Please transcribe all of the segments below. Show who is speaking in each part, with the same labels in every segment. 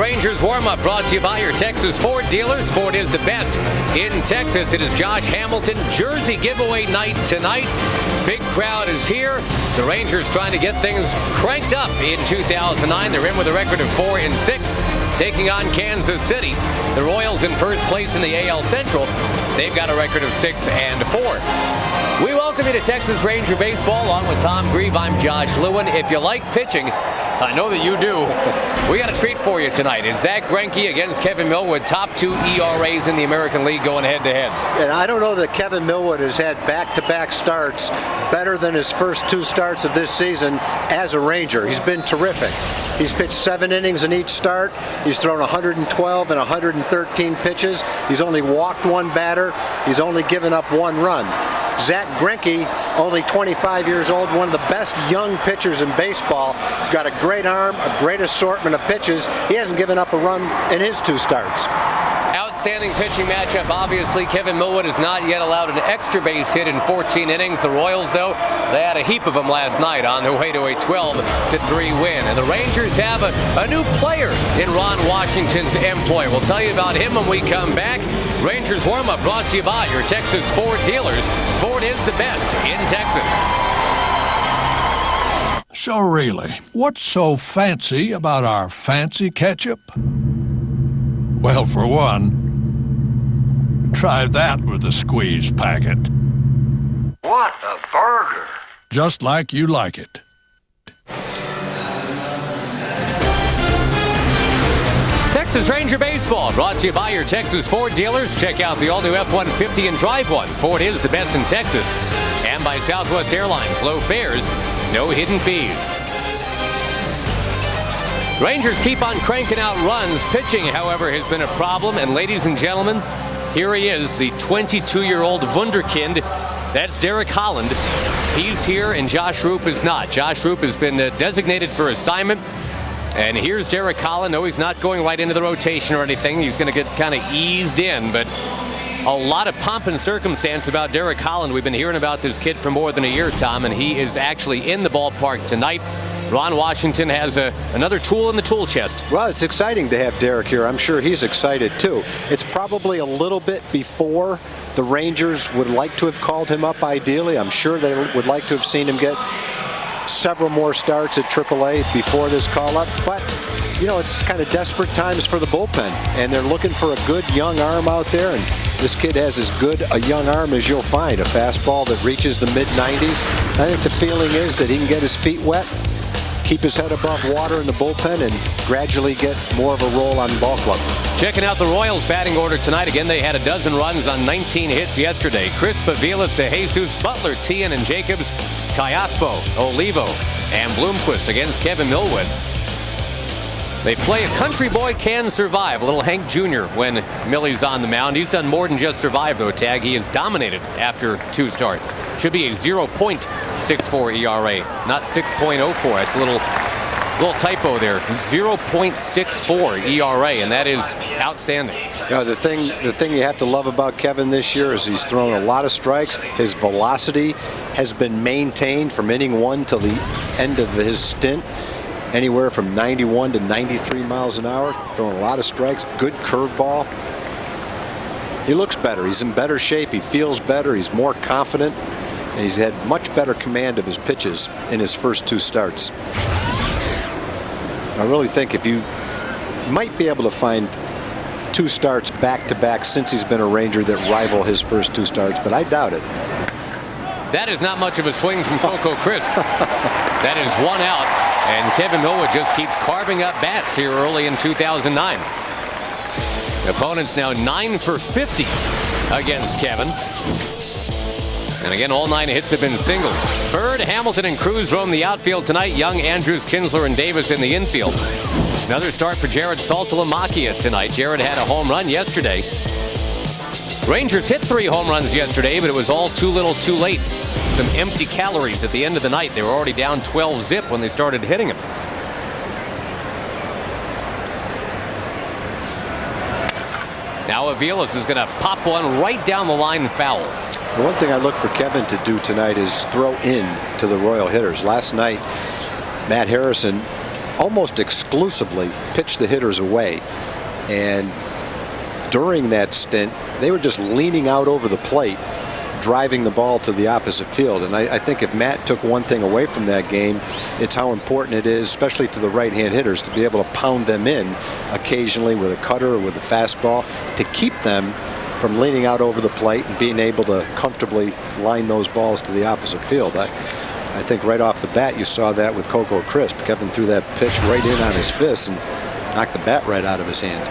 Speaker 1: Rangers warm-up brought to you by your Texas Ford dealers. Ford is the best in Texas. It is Josh Hamilton jersey giveaway night tonight. Big crowd is here. The Rangers trying to get things cranked up in 2009. They're in with a record of 4-6, taking on Kansas City. The Royals in first place in the AL Central. They've got a record of 6-4. We welcome you to Texas Ranger Baseball. Along with Tom Grieve, I'm Josh Lewin. If you like pitching, I know that you do, we got a treat for you tonight. It's Zack Greinke against Kevin Millwood, top 2 ERAs in the American League going head-to-head.
Speaker 2: And I don't know that Kevin Millwood has had back-to-back starts better than his first 2 starts of this season as a Ranger. He's been terrific. He's pitched 7 innings in each start. He's thrown 112 and 113 pitches. He's only walked 1 batter. He's only given up 1 run. Zack Greinke, only 25 years old, one of the best young pitchers in baseball. He's got a great arm, a great assortment of pitches. He hasn't given up a run in his 2 starts.
Speaker 1: Outstanding pitching matchup. Obviously, Kevin Millwood has not yet allowed an extra base hit in 14 innings. The Royals, though, they had a heap of them last night on their way to a 12-3 win. And the Rangers have a new player in Ron Washington's employ. We'll tell you about him when we come back. Rangers warm-up brought to you by your Texas Ford dealers. Ford is the best in Texas.
Speaker 3: So really, what's so fancy about our fancy ketchup? Well, for one, try that with a squeeze packet.
Speaker 4: What a burger!
Speaker 3: Just like you like it.
Speaker 1: Texas Ranger Baseball brought to you by your Texas Ford dealers. Check out the all-new F-150 and drive one. Ford is the best in Texas. And by Southwest Airlines. Low fares, no hidden fees. Rangers keep on cranking out runs. Pitching, however, has been a problem. And ladies and gentlemen, here he is, the 22-year-old wunderkind. That's Derek Holland. He's here and Josh Roop is not. Josh Roop has been designated for assignment. And here's Derek Holland. No, he's not going right into the rotation or anything. He's going to get kind of eased in. But a lot of pomp and circumstance about Derek Holland. We've been hearing about this kid for more than a year, Tom, and he is actually in the ballpark tonight. Ron Washington has another tool in the tool chest.
Speaker 2: Well, it's exciting to have Derek here. I'm sure he's excited too. It's probably a little bit before the Rangers would like to have called him up ideally. I'm sure they would like to have seen him get several more starts at AAA before this call-up. But, you know, it's kind of desperate times for the bullpen. And they're looking for a good young arm out there. And this kid has as good a young arm as you'll find. A fastball that reaches the mid-90s. I think the feeling is that he can get his feet wet, keep his head above water in the bullpen, and gradually get more of a role on ball club.
Speaker 1: Checking out the Royals batting order tonight. Again, they had 12 runs on 19 hits yesterday. Chris Pavilas to Jesus, Butler, Tian, and Jacobs, Callaspo, Olivo, and Bloomquist against Kevin Millwood. They play A Country Boy Can Survive. A little Hank Jr. when Millie's on the mound. He's done more than just survive, though, Tag. He has dominated after 2 starts. Should be a 0.64 ERA, not 6.04. That's a little typo there. 0.64 ERA, and that is outstanding.
Speaker 2: You know, the thing you have to love about Kevin this year is he's thrown a lot of strikes. His velocity has been maintained from inning 1 till the end of his stint. Anywhere from 91 to 93 miles an hour. Throwing a lot of strikes. Good curveball. He looks better. He's in better shape. He feels better. He's more confident. And he's had much better command of his pitches in his first 2 starts. I really think if you might be able to find 2 starts back-to-back since he's been a Ranger that rival his first 2 starts, but I doubt it.
Speaker 1: That is not much of a swing from Coco Crisp. That is 1 out. And Kevin Millwood just keeps carving up bats here early in 2009. The opponent's now 9 for 50 against Kevin. And again, all 9 hits have been singles. Bird, Hamilton, and Cruz roam the outfield tonight. Young, Andrews, Kinsler, and Davis in the infield. Another start for Jared Saltalamacchia tonight. Jared had a home run yesterday. Rangers hit 3 home runs yesterday, but it was all too little too late. Some empty calories at the end of the night. They were already down 12-zip when they started hitting him. Now Aviles is going to pop one right down the line foul.
Speaker 2: The one thing I look for Kevin to do tonight is throw in to the Royal hitters. Last night, Matt Harrison almost exclusively pitch the hitters away. And during that stint, they were just leaning out over the plate, driving the ball to the opposite field. And I think if Matt took one thing away from that game, it's how important it is, especially to the right-hand hitters, to be able to pound them in occasionally with a cutter or with a fastball to keep them from leaning out over the plate and being able to comfortably line those balls to the opposite field. I think right off the bat you saw that with Coco Crisp. Kevin threw that pitch right in on his fist and knocked the bat right out of his hand.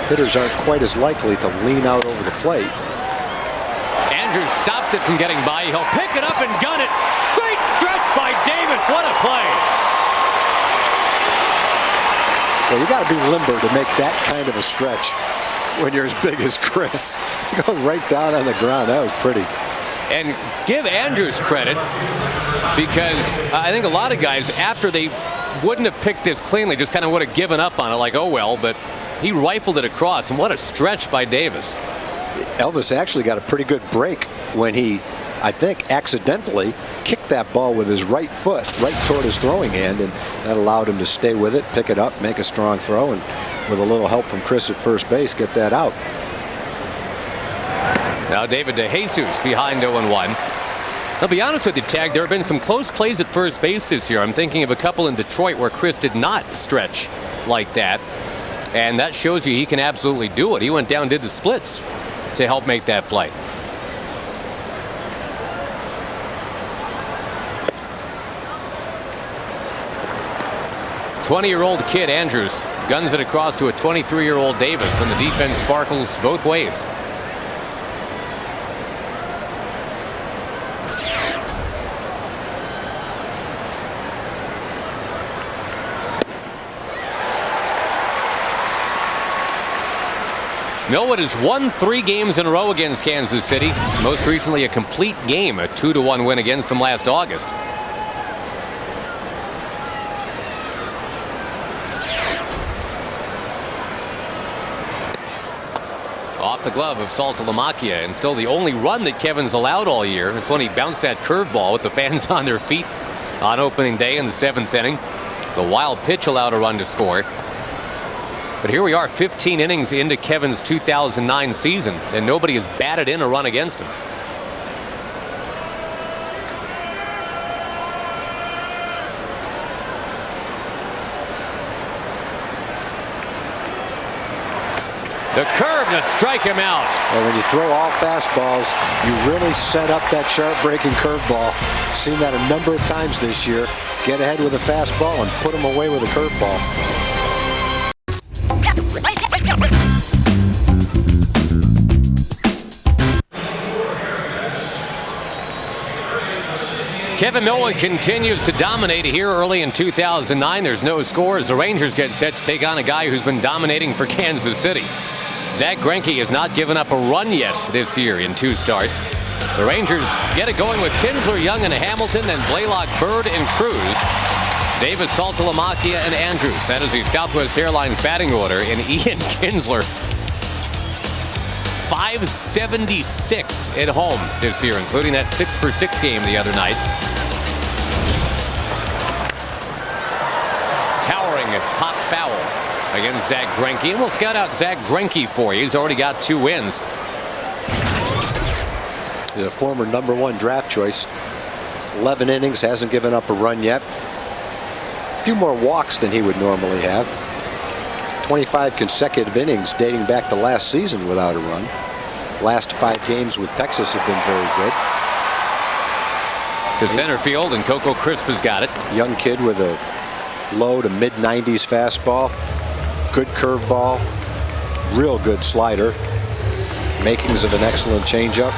Speaker 2: Hitters aren't quite as likely to lean out over the plate.
Speaker 1: Andrews stops it from getting by. He'll pick it up and gun it. Great stretch by Davis. What a play.
Speaker 2: So you got to be limber to make that kind of a stretch when you're as big as Chris. Go right down on the ground. That was pretty.
Speaker 1: And give Andrews credit, because I think a lot of guys, after they wouldn't have picked this cleanly, just kind of would have given up on it, like, oh well, but he rifled it across, and what a stretch by Davis.
Speaker 2: Elvis actually got a pretty good break when he, I think, accidentally kicked that ball with his right foot right toward his throwing hand, and that allowed him to stay with it, pick it up, make a strong throw, and with a little help from Chris at first base, get that out.
Speaker 1: Now David DeJesus behind 0-1. I'll be honest with you, Tag, there have been some close plays at first base this year. I'm thinking of a couple in Detroit where Chris did not stretch like that, and that shows you he can absolutely do it. He went down and did the splits to help make that play. "20-year-old kid Andrews guns it across to a 23-year-old Davis, and the defense sparkles both ways. Millwood has won 3 games in a row against Kansas City. Most recently a complete game, a 2-1 win against them last August. Off the glove of Saltalamacchia, and still the only run that Kevin's allowed all year is when he bounced that curveball with the fans on their feet on opening day in the 7th inning. The wild pitch allowed a run to score. But here we are 15 innings into Kevin's 2009 season, and nobody has batted in a run against him. The curve to strike him out.
Speaker 2: And when you throw all fastballs, you really set up that sharp breaking curveball. Seen that a number of times this year. Get ahead with a fastball and put him away with a curveball.
Speaker 1: Kevin Millwood continues to dominate here early in 2009. There's no score as the Rangers get set to take on a guy who's been dominating for Kansas City. Zack Greinke has not given up a run yet this year in 2 starts. The Rangers get it going with Kinsler, Young, and Hamilton, then Blaylock, Bird, and Cruz. Davis, Saltalamacchia, and Andrews. That is the Southwest Airlines batting order. And Ian Kinsler, 576 at home this year, including that 6-for-6 game the other night. Towering popped foul against Zack Greinke. And we'll scout out Zack Greinke for you. He's already got 2 wins.
Speaker 2: He's a former #1 draft choice. 11 innings, hasn't given up a run yet. A few more walks than he would normally have. 25 consecutive innings dating back to last season without a run. Last 5 games with Texas have been very good.
Speaker 1: To center field, and Coco Crisp has got it.
Speaker 2: Young kid with a low to mid-90s fastball. Good curveball. Real good slider. Makings of an excellent changeup.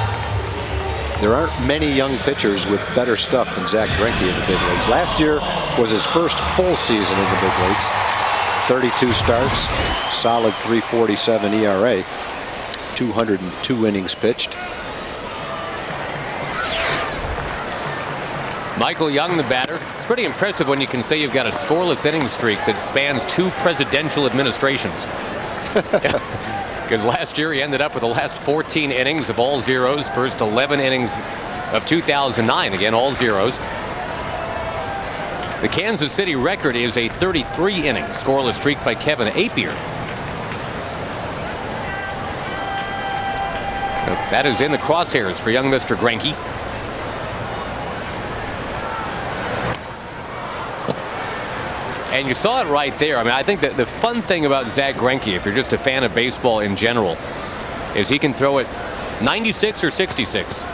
Speaker 2: There aren't many young pitchers with better stuff than Zack Greinke in the big leagues. Last year was his first full season in the big leagues. 32 starts, solid .347 ERA, 202 innings pitched.
Speaker 1: Michael Young, the batter. It's pretty impressive when you can say you've got a scoreless inning streak that spans 2 presidential administrations. Because last year he ended up with the last 14 innings of all zeros, first 11 innings of 2009, again all zeros. The Kansas City record is a 33-inning scoreless streak by Kevin Appier. That is in the crosshairs for young Mr. Greinke. And you saw it right there. I mean, I think that the fun thing about Zach Greinke, if you're just a fan of baseball in general, is he can throw it 96 or 66,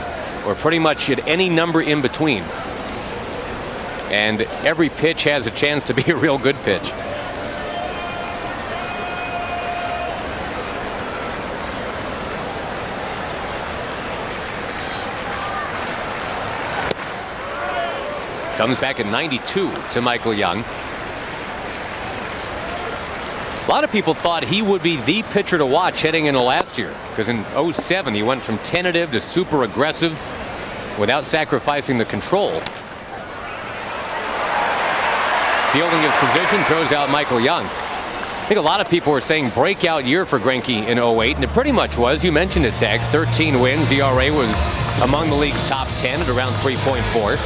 Speaker 1: or pretty much at any number in between. And every pitch has a chance to be a real good pitch. Comes back at 92 to Michael Young. A lot of people thought he would be the pitcher to watch heading into last year, because in 07 he went from tentative to super aggressive without sacrificing the control. Fielding his position, throws out Michael Young. I think a lot of people were saying breakout year for Greinke in 08, and it pretty much was. You mentioned it, Tag. 13 wins. ERA was among the league's top 10 at around 3.4.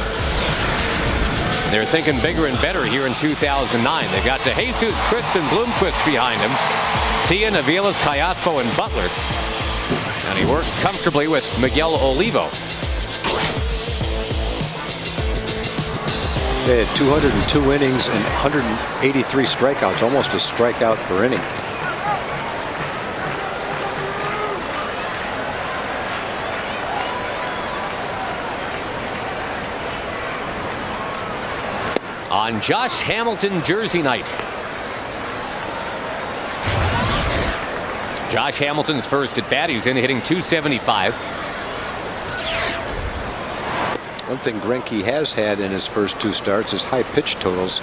Speaker 1: They're thinking bigger and better here in 2009. They got DeJesus, Crispin Bloomquist behind him. Tia, Aviles, Callaspo, and Butler. And he works comfortably with Miguel Olivo.
Speaker 2: They had 202 innings and 183 strikeouts, almost a strikeout per inning.
Speaker 1: On Josh Hamilton jersey night. Josh Hamilton's first at bat. He's in hitting .275.
Speaker 2: One thing Greinke has had in his first 2 starts is high pitch totals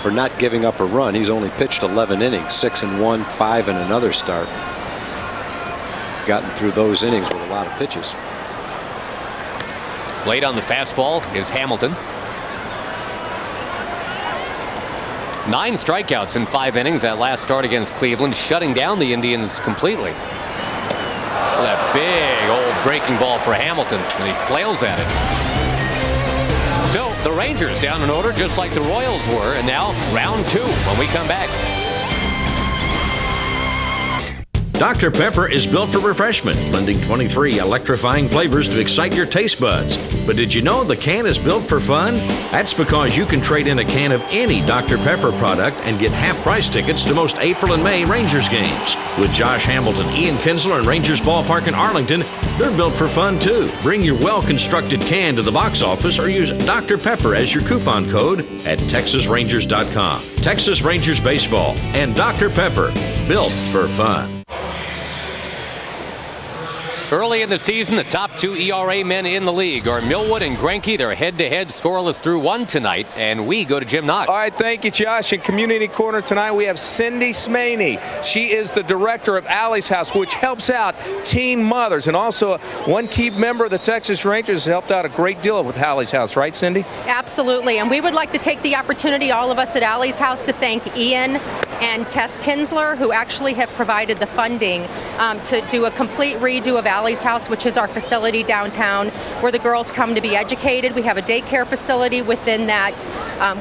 Speaker 2: for not giving up a run. He's only pitched 11 innings, 6 in 1, 5 in another start. Gotten through those innings with a lot of pitches.
Speaker 1: Late on the fastball is Hamilton. 9 strikeouts in 5 innings that last start against Cleveland, shutting down the Indians completely. That big old breaking ball for Hamilton, and he flails at it. So the Rangers down in order, just like the Royals were, and now round 2 when we come back.
Speaker 5: Dr. Pepper is built for refreshment, blending 23 electrifying flavors to excite your taste buds. But did you know the can is built for fun? That's because you can trade in a can of any Dr. Pepper product and get half-price tickets to most April and May Rangers games. With Josh Hamilton, Ian Kinsler, and Rangers Ballpark in Arlington, they're built for fun too. Bring your well-constructed can to the box office or use Dr. Pepper as your coupon code at TexasRangers.com. Texas Rangers Baseball and Dr. Pepper, built for fun.
Speaker 1: Early in the season, the top 2 ERA men in the league are Millwood and Greinke. They're head-to-head scoreless through 1 tonight, and we go to Jim Knox.
Speaker 6: All right, thank you, Josh. In Community Corner tonight, we have Cindy Smaney. She is the director of Alley's House, which helps out teen mothers, and also one key member of the Texas Rangers helped out a great deal with Alley's House, right, Cindy?
Speaker 7: Absolutely, and we would like to take the opportunity, all of us at Alley's House, to thank Ian and Tess Kinsler, who actually have provided the funding to do a complete redo of Alley's House, which is our facility downtown where the girls come to be educated. We have a daycare facility within that,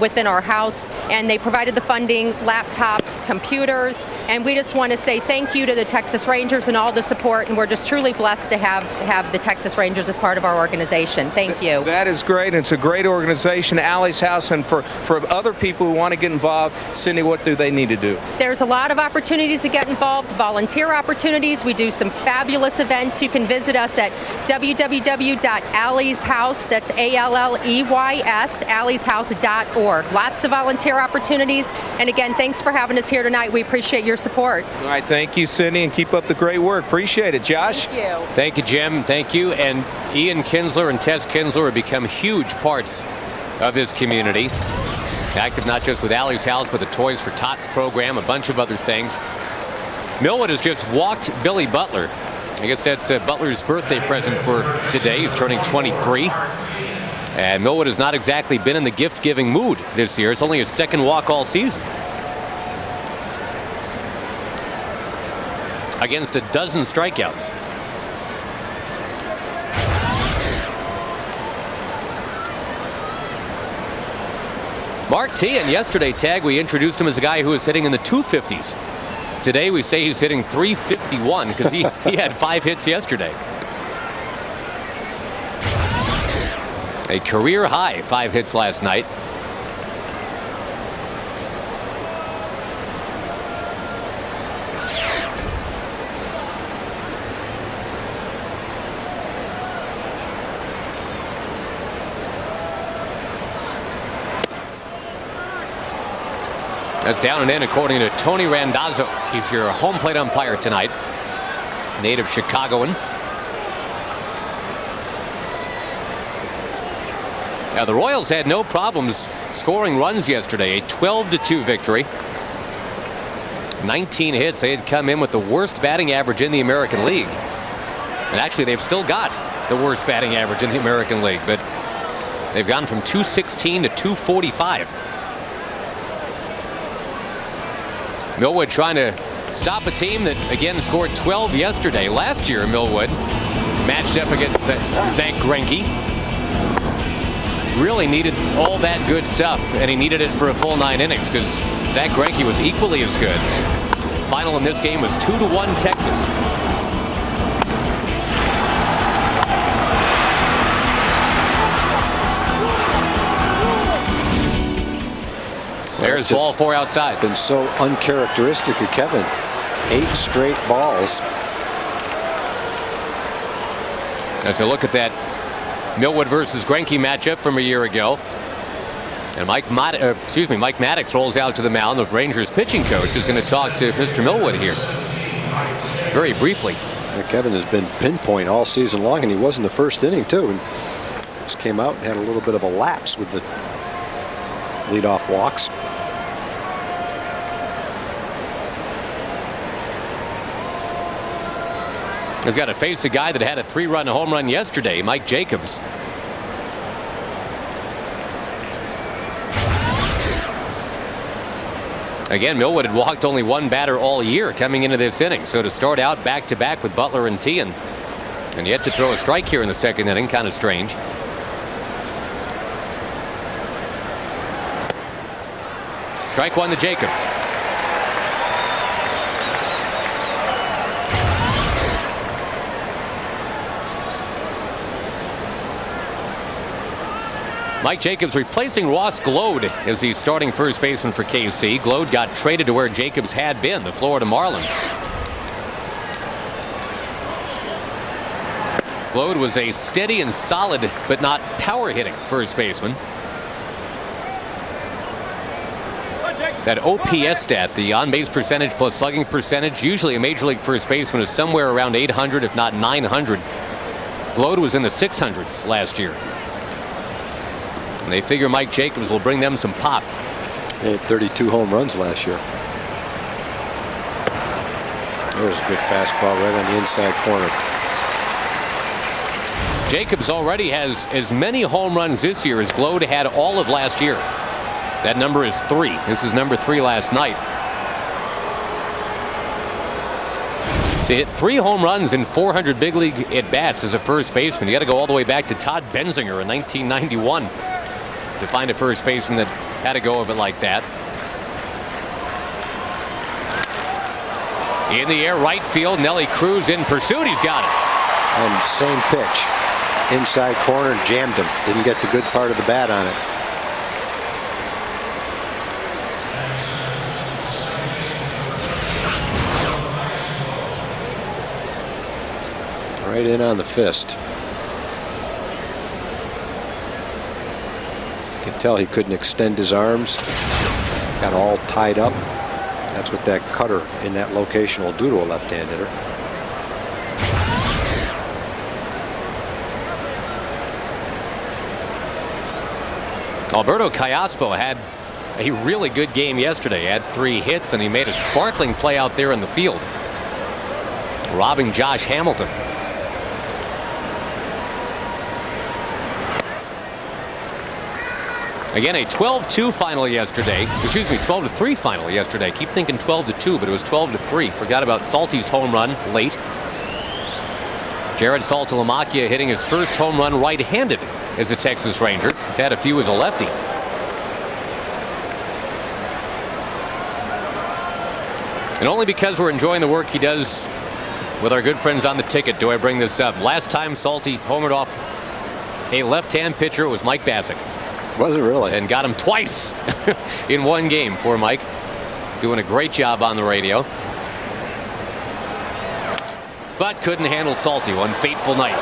Speaker 7: within our house, and they provided the funding, laptops, computers, and we just want to say thank you to the Texas Rangers and all the support, and we're just truly blessed to have the Texas Rangers as part of our organization. Thank you.
Speaker 6: That is great. It's a great organization, Alley's House, and for other people who want to get involved, Cindy, what do they need to do?
Speaker 7: There's a lot of opportunities to get involved, volunteer opportunities. We do some fabulous events. You can visit us at www.alleyshouse, that's ALLEYS, alleyshouse.org. Lots of volunteer opportunities. And again, thanks for having us here tonight. We appreciate your support.
Speaker 6: All right, thank you, Cindy, and keep up the great work. Appreciate it. Josh?
Speaker 7: Thank you.
Speaker 1: Thank you, Jim. Thank you. And Ian Kinsler and Tess Kinsler have become huge parts of this community. Active not just with Alley's House, but the Toys for Tots program, a bunch of other things. Millwood has just walked Billy Butler. I guess that's Butler's birthday present for today. He's turning 23. And Millwood has not exactly been in the gift-giving mood this year. It's only his 2nd walk all season. Against a dozen strikeouts. Mark Teahen, yesterday, Tag, we introduced him as a guy who was hitting in the 250s. Today we say he's hitting 351 because he had 5 hits yesterday. A career high 5 hits last night. That's down and in according to Tony Randazzo. He's your home plate umpire tonight. Native Chicagoan. Now the Royals had no problems scoring runs yesterday. A 12-2 victory. 19 hits. They had come in with the worst batting average in the American League. And actually they've still got the worst batting average in the American League. But they've gone from 216 to 245. Millwood trying to stop a team that, again, scored 12 yesterday. Last year, Millwood matched up against Zach Greinke. Really needed all that good stuff, and he needed it for a full 9 innings because Zach Greinke was equally as good. Final in this game was 2-1 Texas. There's ball 4 outside.
Speaker 2: Been so uncharacteristic of Kevin. 8 straight balls.
Speaker 1: As you look at that Millwood versus Greinke matchup from a year ago, and Mike Maddox rolls out to the mound. The Rangers pitching coach is going to talk to Mr. Millwood here very briefly.
Speaker 2: Kevin has been pinpoint all season long, and he was in the first inning too. And just came out and had a little bit of a lapse with the leadoff walks.
Speaker 1: He's got to face a guy that had a 3-run home run yesterday, Mike Jacobs. Again, Millwood had walked only 1 batter all year coming into this inning. So to start out back-to-back with Butler and Teahen, and yet to throw a strike here in the second inning, kind of strange. Strike 1 to Jacobs. Mike Jacobs replacing Ross Glode as the starting first baseman for KC. Glode got traded to where Jacobs had been, the Florida Marlins. Glode was a steady and solid but not power hitting first baseman. That OPS stat, the on-base percentage plus slugging percentage, usually a major league first baseman is somewhere around 800 if not 900. Glode was in the 600s last year. And they figure Mike Jacobs will bring them some pop.
Speaker 2: He had 32 home runs last year. There's a good fastball right on the inside corner.
Speaker 1: Jacobs already has as many home runs this year as Glode had all of last year. That number is 3. This is number 3 last night. To hit 3 home runs in 400 big league at bats as a first baseman, you got to go all the way back to Todd Benzinger in 1991 to find a first baseman that had to go of it like that. In the air, right field. Nelly Cruz in pursuit. He's got it.
Speaker 2: And same pitch, inside corner, jammed him. Didn't get the good part of the bat on it. Right in on the fist. You can tell he couldn't extend his arms. Got all tied up. That's what that cutter in that location will do to a left-hand hitter.
Speaker 1: Alberto Callaspo had a really good game yesterday. Had 3 hits, and he made a sparkling play out there in the field, robbing Josh Hamilton. Again, a 12-2 final yesterday. Excuse me, 12-3 final yesterday. Keep thinking 12-2, but it was 12-3. Forgot about Salty's home run late. Jared Saltalamacchia hitting his first home run right-handed as a Texas Ranger. He's had a few as a lefty. And only because we're enjoying the work he does with our good friends on the ticket do I bring this up. Last time Salty homered off a left-hand pitcher, it was Mike Bassick.
Speaker 2: Was it really?
Speaker 1: And got him twice in one game. Poor Mike. Doing a great job on the radio. But couldn't handle Salty one fateful night.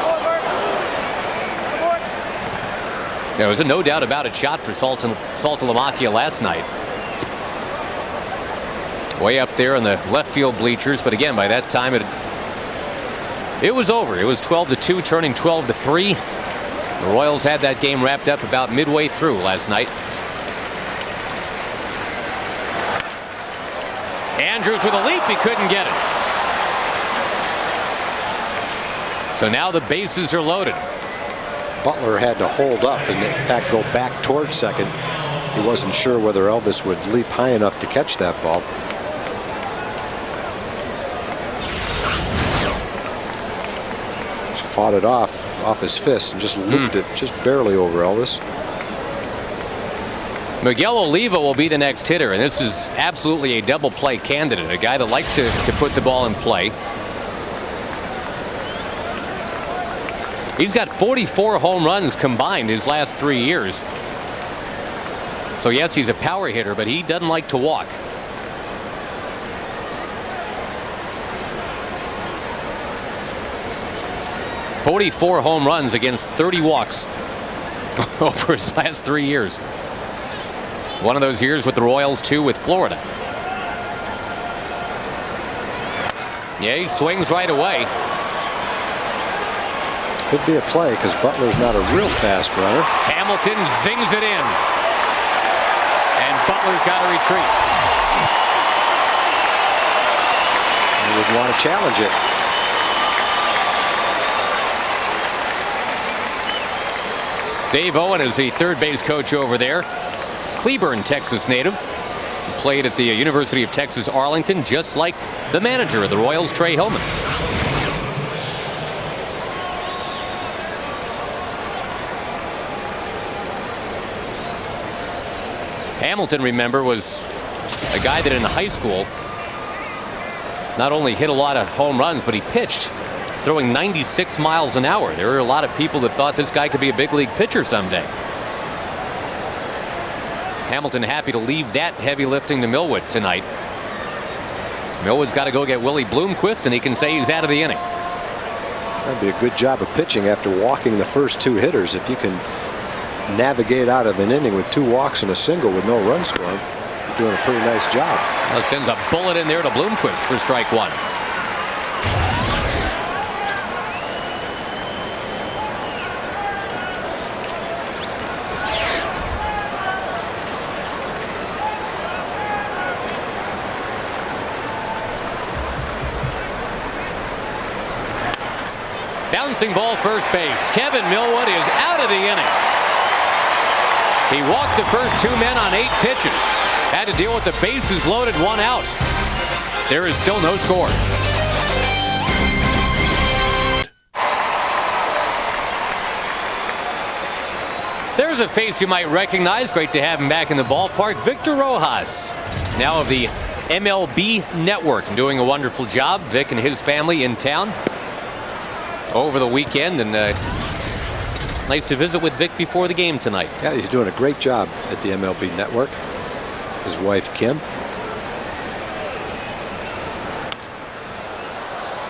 Speaker 1: There was a no doubt about it shot for Saltalamacchia last night. Way up there in the left field bleachers, but again, by that time it was over. It was 12-2, turning 12-3. The Royals had that game wrapped up about midway through last night. Andrews with a leap, he couldn't get it. So now the bases are loaded.
Speaker 2: Butler had to hold up and in fact go back towards second. He wasn't sure whether Elvis would leap high enough to catch that ball. Just fought it off his fist and just looped it just barely over Elvis.
Speaker 1: Miguel Oliva will be the next hitter, and this is absolutely a double play candidate, a guy that likes to put the ball in play. He's got 44 home runs combined his last 3 years. So yes, he's a power hitter, but he doesn't like to walk. "44 home runs against 30 walks over his last 3 years. One of those years with the Royals, two with Florida. Yeah, he swings right away.
Speaker 2: Could be a play because Butler's not a real fast runner.
Speaker 1: Hamilton zings it in. And Butler's got to retreat.
Speaker 2: He would want to challenge it.
Speaker 1: Dave Owen is the third base coach over there. Cleburne, Texas native. Played at the University of Texas Arlington, just like the manager of the Royals, Trey Hillman. Hamilton, remember, was a guy that in high school not only hit a lot of home runs, but he pitched, throwing 96 miles an hour. There were a lot of people that thought this guy could be a big league pitcher someday. Hamilton happy to leave that heavy lifting to Millwood tonight. Millwood's got to go get Willie Bloomquist, and he can say he's out of the inning.
Speaker 2: That'd be a good job of pitching after walking the first two hitters. If you can navigate out of an inning with 2 walks and a single with no run scored, you're doing a pretty nice job.
Speaker 1: Well, it sends a bullet in there to Bloomquist for strike one. Bouncing ball first base. Kevin Millwood is out of the inning. He walked the first 2 men on 8 pitches. Had to deal with the bases loaded, 1 out. There is still no score. There's a face you might recognize. Great to have him back in the ballpark. Victor Rojas, now of the MLB Network, doing a wonderful job. Vic and his family in town over the weekend, and nice to visit with Vic before the game tonight.
Speaker 2: Yeah, he's doing a great job at the MLB Network. His wife, Kim.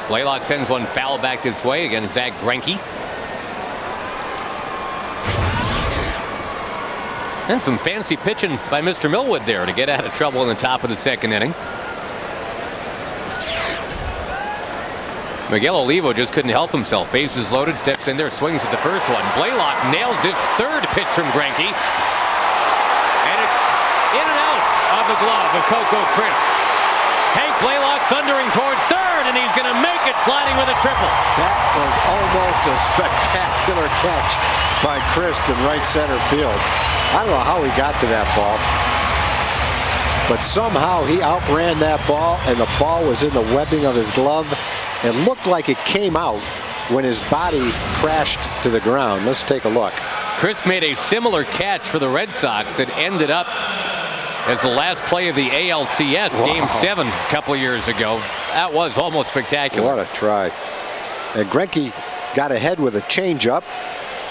Speaker 1: Blaylock sends one foul back this way against Zach Greinke. And some fancy pitching by Mr. Millwood there to get out of trouble in the top of the second inning. Miguel Olivo just couldn't help himself. Bases loaded, steps in there, swings at the first one. Blaylock nails his third pitch from Greinke. And it's in and out of the glove of Coco Crisp. Hank Blaylock thundering towards third, and he's going to make it, sliding with a triple.
Speaker 2: That was almost a spectacular catch by Crisp in right center field. I don't know how he got to that ball, but somehow he outran that ball, and the ball was in the webbing of his glove. It looked like it came out when his body crashed to the ground. Let's take a look.
Speaker 1: Crisp made a similar catch for the Red Sox that ended up as the last play of the ALCS Game 7 a couple of years ago. That was almost spectacular.
Speaker 2: What a try. And Greinke got ahead with a changeup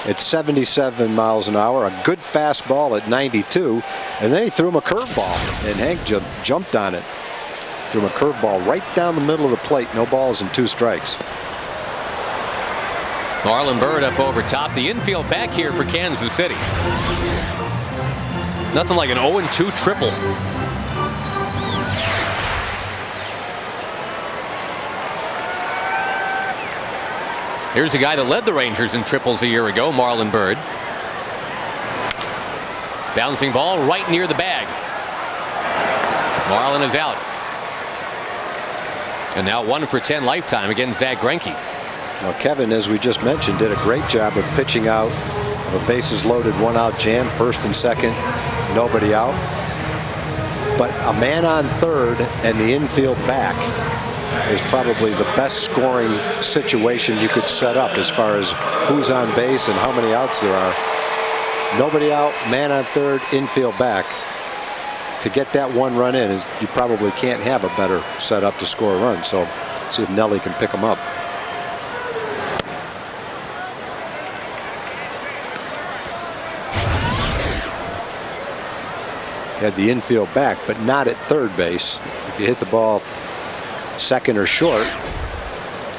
Speaker 2: at 77 miles an hour, a good fastball at 92, and then he threw him a curveball, and Hank jumped on it. Threw him a curveball right down the middle of the plate. No balls and 2 strikes.
Speaker 1: Marlon Byrd up over top. The infield back here for Kansas City. Nothing like an 0-2 triple. Here's a guy that led the Rangers in triples a year ago, Marlon Byrd. Bouncing ball right near the bag. Marlon is out. And now 1 for 10 lifetime against Zack Greinke.
Speaker 2: Now Kevin, as we just mentioned, did a great job of pitching out of a bases loaded 1-out jam, first and second, nobody out. But a man on third and the infield back is probably the best scoring situation you could set up as far as who's on base and how many outs there are. Nobody out, man on third, infield back. To get that 1 run in, you probably can't have a better setup to score a run. So see if Nelly can pick them up. Had the infield back, but not at third base. If you hit the ball second or short,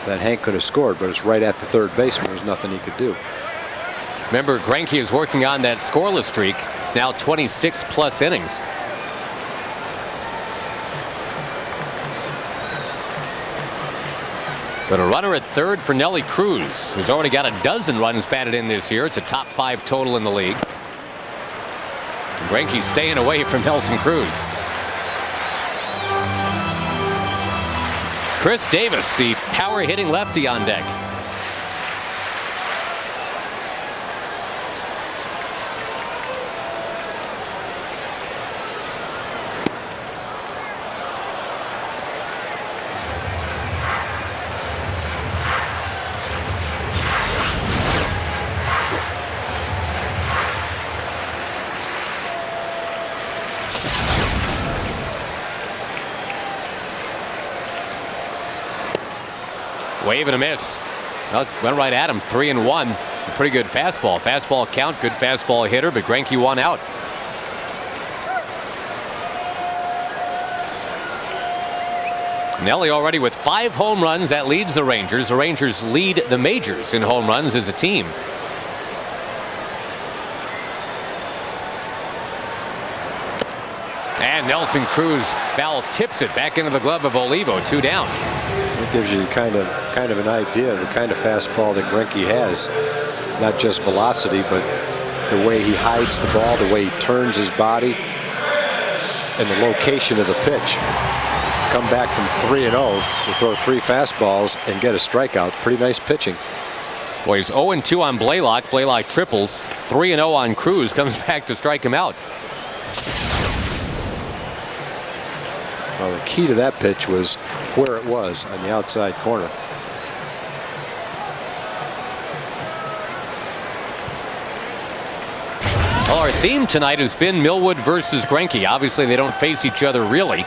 Speaker 2: then Hank could have scored, but it's right at the third baseman. There's nothing he could do.
Speaker 1: Remember, Greinke is working on that scoreless streak. It's now 26+ innings. But a runner at third for Nelly Cruz, who's already got a dozen runs batted in this year. It's a top 5 total in the league. Greinke staying away from Nelson Cruz. Chris Davis, the power hitting lefty, on deck. Wave and a miss. Well, went right at him. 3-1. A pretty good fastball. Fastball count. Good fastball hitter, but Greinke 1 out. Nelly already with 5 home runs. That leads the Rangers. The Rangers lead the majors in home runs as a team. And Nelson Cruz foul tips it back into the glove of Olivo. 2 down.
Speaker 2: It gives you kind of an idea of the kind of fastball that Greinke has. Not just velocity, but the way he hides the ball, the way he turns his body, and the location of the pitch. Come back from 3-0 to throw 3 fastballs and get a strikeout. Pretty nice pitching.
Speaker 1: Well, he's 0-2 on Blaylock. Blaylock triples. 3-0 on Cruz. Comes back to strike him out.
Speaker 2: Well, the key to that pitch was where it was on the outside corner.
Speaker 1: Well, our theme tonight has been Millwood versus Greinke. Obviously, they don't face each other really.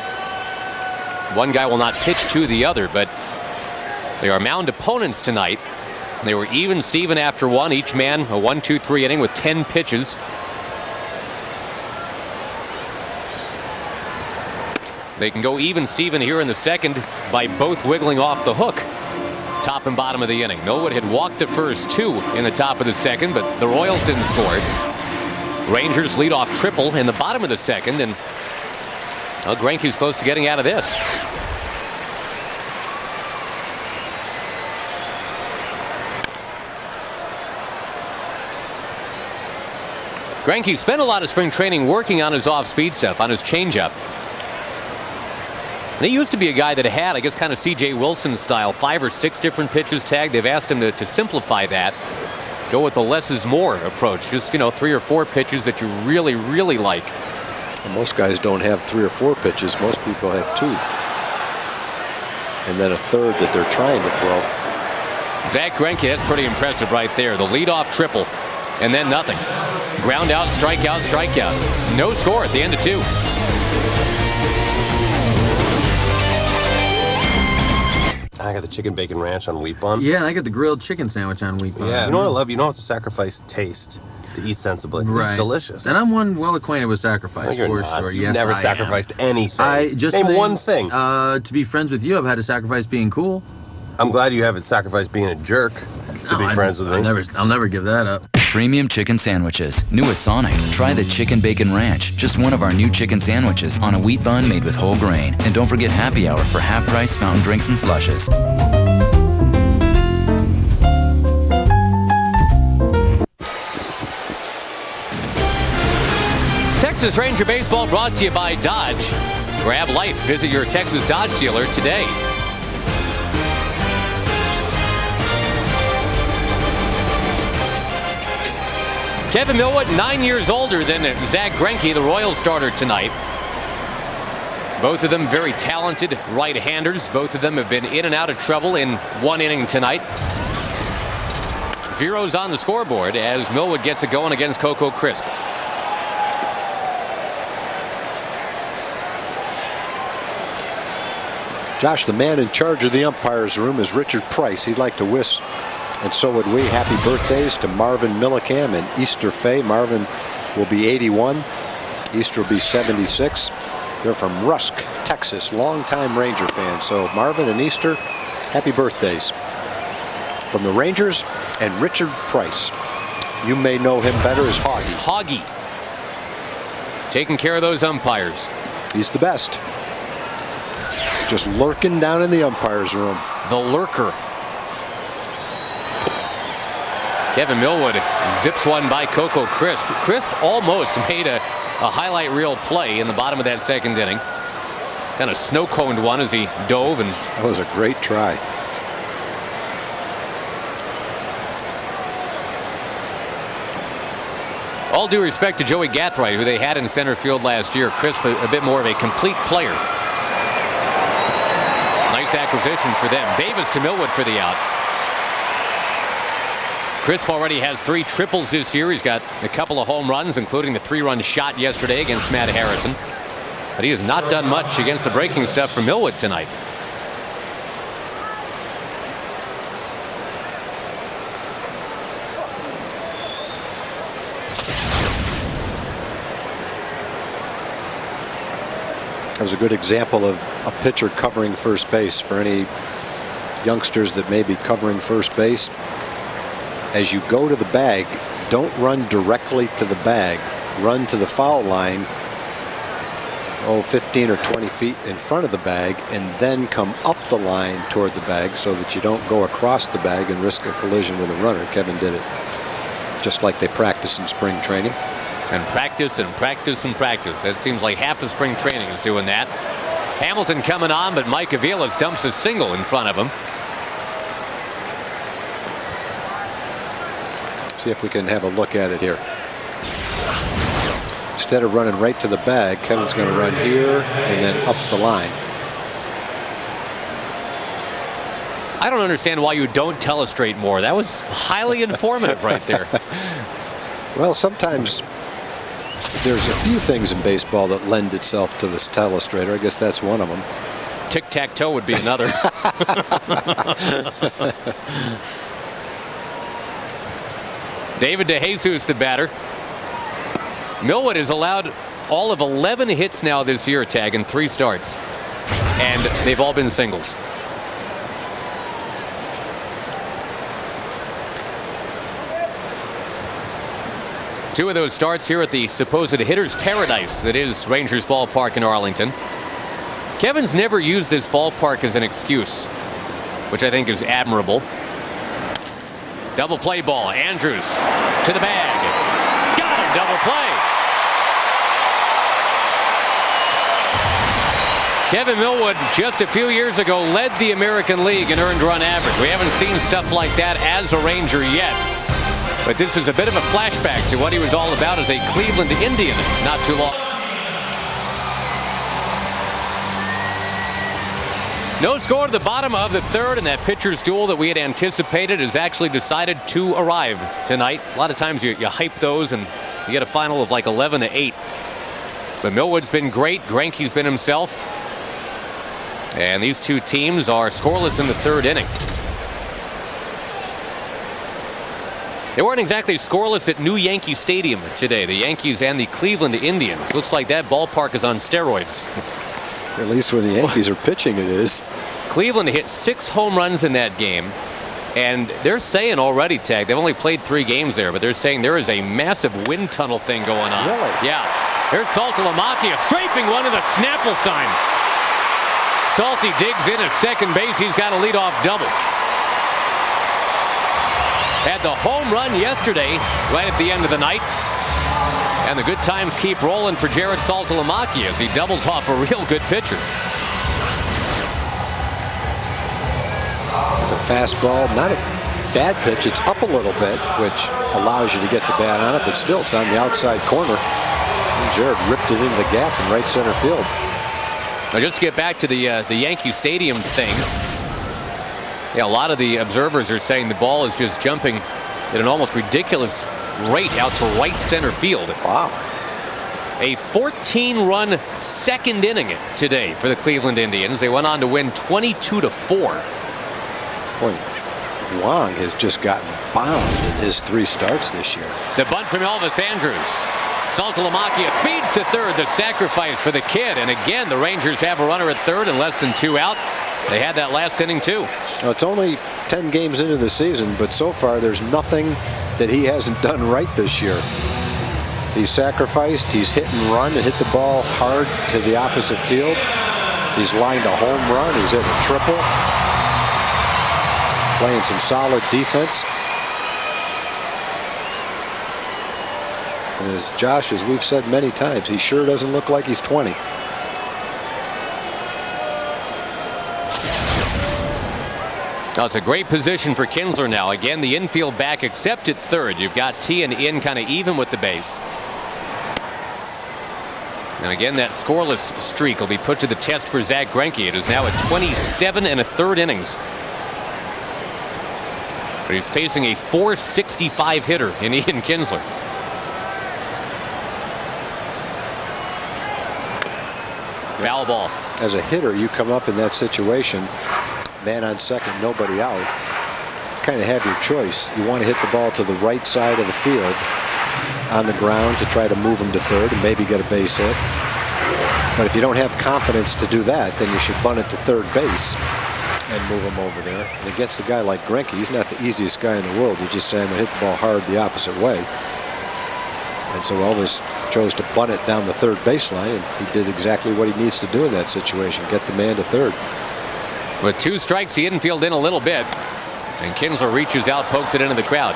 Speaker 1: One guy will not pitch to the other, but they are mound opponents tonight. They were even Steven after 1. Each man a 1-2-3 inning with 10 pitches. They can go even Steven here in the second by both wiggling off the hook. Top and bottom of the inning. Millwood had walked the first 2 in the top of the second, but the Royals didn't score. Rangers lead off triple in the bottom of the second, and well, Greinke's close to getting out of this. Greinke spent a lot of spring training working on his off-speed stuff, on his changeup. And he used to be a guy that had, I guess, kind of C.J. Wilson style, 5 or 6 different pitches tagged. They've asked him to simplify that. Go with the less is more approach. Just, 3 or 4 pitches that you really, really like.
Speaker 2: And most guys don't have 3 or 4 pitches. Most people have 2. And then a third that they're trying to throw.
Speaker 1: Zack Greinke, that's pretty impressive right there. The leadoff triple, and then nothing. Ground out, strikeout, strikeout. No score at the end of 2.
Speaker 8: got the chicken bacon ranch on wheat bun.
Speaker 9: Yeah, and I got the grilled chicken sandwich on wheat bun.
Speaker 8: Yeah, you know what I love? You don't have to sacrifice taste to eat sensibly.
Speaker 9: Right.
Speaker 8: It's delicious.
Speaker 9: And I'm one well acquainted with sacrifice,
Speaker 8: No, you're
Speaker 9: for
Speaker 8: not.
Speaker 9: sure.
Speaker 8: You've
Speaker 9: Yes,
Speaker 8: never
Speaker 9: I
Speaker 8: sacrificed
Speaker 9: am.
Speaker 8: anything.
Speaker 9: I just
Speaker 8: Name
Speaker 9: think,
Speaker 8: one thing.
Speaker 9: To be friends with you, I've had to sacrifice being cool.
Speaker 8: I'm glad you haven't sacrificed being a jerk to be friends with me.
Speaker 9: I'll never give that up.
Speaker 10: Premium chicken sandwiches. New at Sonic. Try the Chicken Bacon Ranch. Just one of our new chicken sandwiches on a wheat bun made with whole grain. And don't forget happy hour for half price fountain drinks and slushes.
Speaker 1: Texas Ranger Baseball brought to you by Dodge. Grab life. Visit your Texas Dodge dealer today. Kevin Millwood, 9 years older than Zach Greinke, the Royals starter tonight. Both of them very talented right-handers. Both of them have been in and out of trouble in one inning tonight. Zeros on the scoreboard as Millwood gets it going against Coco Crisp.
Speaker 2: Josh, the man in charge of the umpires room is Richard Price. He'd like to wish, and so would we, happy birthdays to Marvin Millicam and Easter Fay. Marvin will be 81. Easter will be 76. They're from Rusk, Texas, longtime Ranger fans. So Marvin and Easter, happy birthdays. From the Rangers and Richard Price. You may know him better as Hoggy.
Speaker 1: Hoggy. Taking care of those umpires.
Speaker 2: He's the best. Just lurking down in the umpires room.
Speaker 1: The lurker. Kevin Millwood zips one by Coco Crisp. Crisp almost made a highlight reel play in the bottom of that second inning. Kind of snow coned one as he dove. And
Speaker 2: that was a great try.
Speaker 1: All due respect to Joey Gathright, who they had in center field last year. Crisp a bit more of a complete player. Nice acquisition for them. Davis to Millwood for the out. Crisp already has 3 triples this year. He's got a couple of home runs, including the 3-run shot yesterday against Matt Harrison. But he has not done much against the breaking stuff for Millwood tonight.
Speaker 2: That was a good example of a pitcher covering first base. For any youngsters that may be covering first base, as you go to the bag, don't run directly to the bag. Run to the foul line, 15 or 20 feet in front of the bag, and then come up the line toward the bag so that you don't go across the bag and risk a collision with a runner. Kevin did it just like they practice in spring training.
Speaker 1: And practice and practice and practice. That seems like half of spring training is doing that. Hamilton coming on, but Mike Aviles dumps a single in front of him.
Speaker 2: See if we can have a look at it here. Instead of running right to the bag, Kevin's going to run here and then up the line.
Speaker 1: I don't understand why you don't telestrate more. That was highly informative right there.
Speaker 2: Well, sometimes there's a few things in baseball that lend itself to this telestrator. I guess that's one of them.
Speaker 1: Tic-tac-toe would be another. David DeJesus, the batter. Millwood has allowed all of 11 hits now this year, Tag, in 3 starts. And they've all been singles. Two of those starts here at the supposed hitter's paradise that is Rangers Ballpark in Arlington. Kevin's never used this ballpark as an excuse, which I think is admirable. Double play ball. Andrews to the bag. Got him. Double play. Kevin Millwood just a few years ago led the American League in earned run average. We haven't seen stuff like that as a Ranger yet. But this is a bit of a flashback to what he was all about as a Cleveland Indian not too long. No score at the bottom of the third, and that pitcher's duel that we had anticipated has actually decided to arrive tonight. A lot of times you hype those and you get a final of like 11-8. But Millwood's been great. Greinke's been himself. And these two teams are scoreless in the third inning. They weren't exactly scoreless at New Yankee Stadium today. The Yankees and the Cleveland Indians. Looks like that ballpark is on steroids.
Speaker 2: At least when the Yankees are pitching, it is.
Speaker 1: Cleveland hit 6 home runs in that game. And they're saying already, Tag, they've only played 3 games there, but they're saying there is a massive wind tunnel thing going on.
Speaker 2: Really?
Speaker 1: Yeah. Here's Saltalamacchia strafing one to the Snapple sign. Salty digs in at second base. He's got a leadoff double. Had the home run yesterday, right at the end of the night. And the good times keep rolling for Jared Saltalamacchia as he doubles off a real good pitcher.
Speaker 2: The fastball, not a bad pitch. It's up a little bit, which allows you to get the bat on it, but still it's on the outside corner. And Jared ripped it into the gap in right center field.
Speaker 1: Now just to get back to the Yankee Stadium thing. Yeah, a lot of the observers are saying the ball is just jumping at an almost ridiculous rate out to right center field.
Speaker 2: Wow.
Speaker 1: A 14-run second inning today for the Cleveland Indians. They went on to win 22-4.
Speaker 2: Boy, Wong has just gotten bombed in his 3 starts this year.
Speaker 1: The bunt from Elvis Andrus. Saltalamacchia speeds to third. The sacrifice for the kid. And again, the Rangers have a runner at third and less than 2 out. They had that last inning too.
Speaker 2: Now, it's only 10 games into the season, but so far there's nothing that he hasn't done right this year. He's sacrificed. He's hit and run and hit the ball hard to the opposite field. He's lined a home run. He's hit a triple. Playing some solid defense. And as Josh, as we've said many times, he sure doesn't look like he's 20.
Speaker 1: Now it's a great position for Kinsler now. Again, the infield back except at third. You've got T and in kind of even with the base. And again, that scoreless streak will be put to the test for Zach Greinke. It is now at 27 1/3 innings. But he's facing a .465 hitter in Ian Kinsler. Foul ball.
Speaker 2: As a hitter, you come up in that situation, man on second, nobody out. You kind of have your choice. You want to hit the ball to the right side of the field on the ground to try to move him to third and maybe get a base hit. But if you don't have confidence to do that, then you should bunt it to third base and move him over there. And against a guy like Greinke, he's not the easiest guy in the world. You just say, I'm going to hit the ball hard the opposite way. And so Elvis chose to bunt it down the third baseline, and he did exactly what he needs to do in that situation, get the man to third.
Speaker 1: With 2 strikes, the infield in a little bit. And Kinsler reaches out, pokes it into the crowd.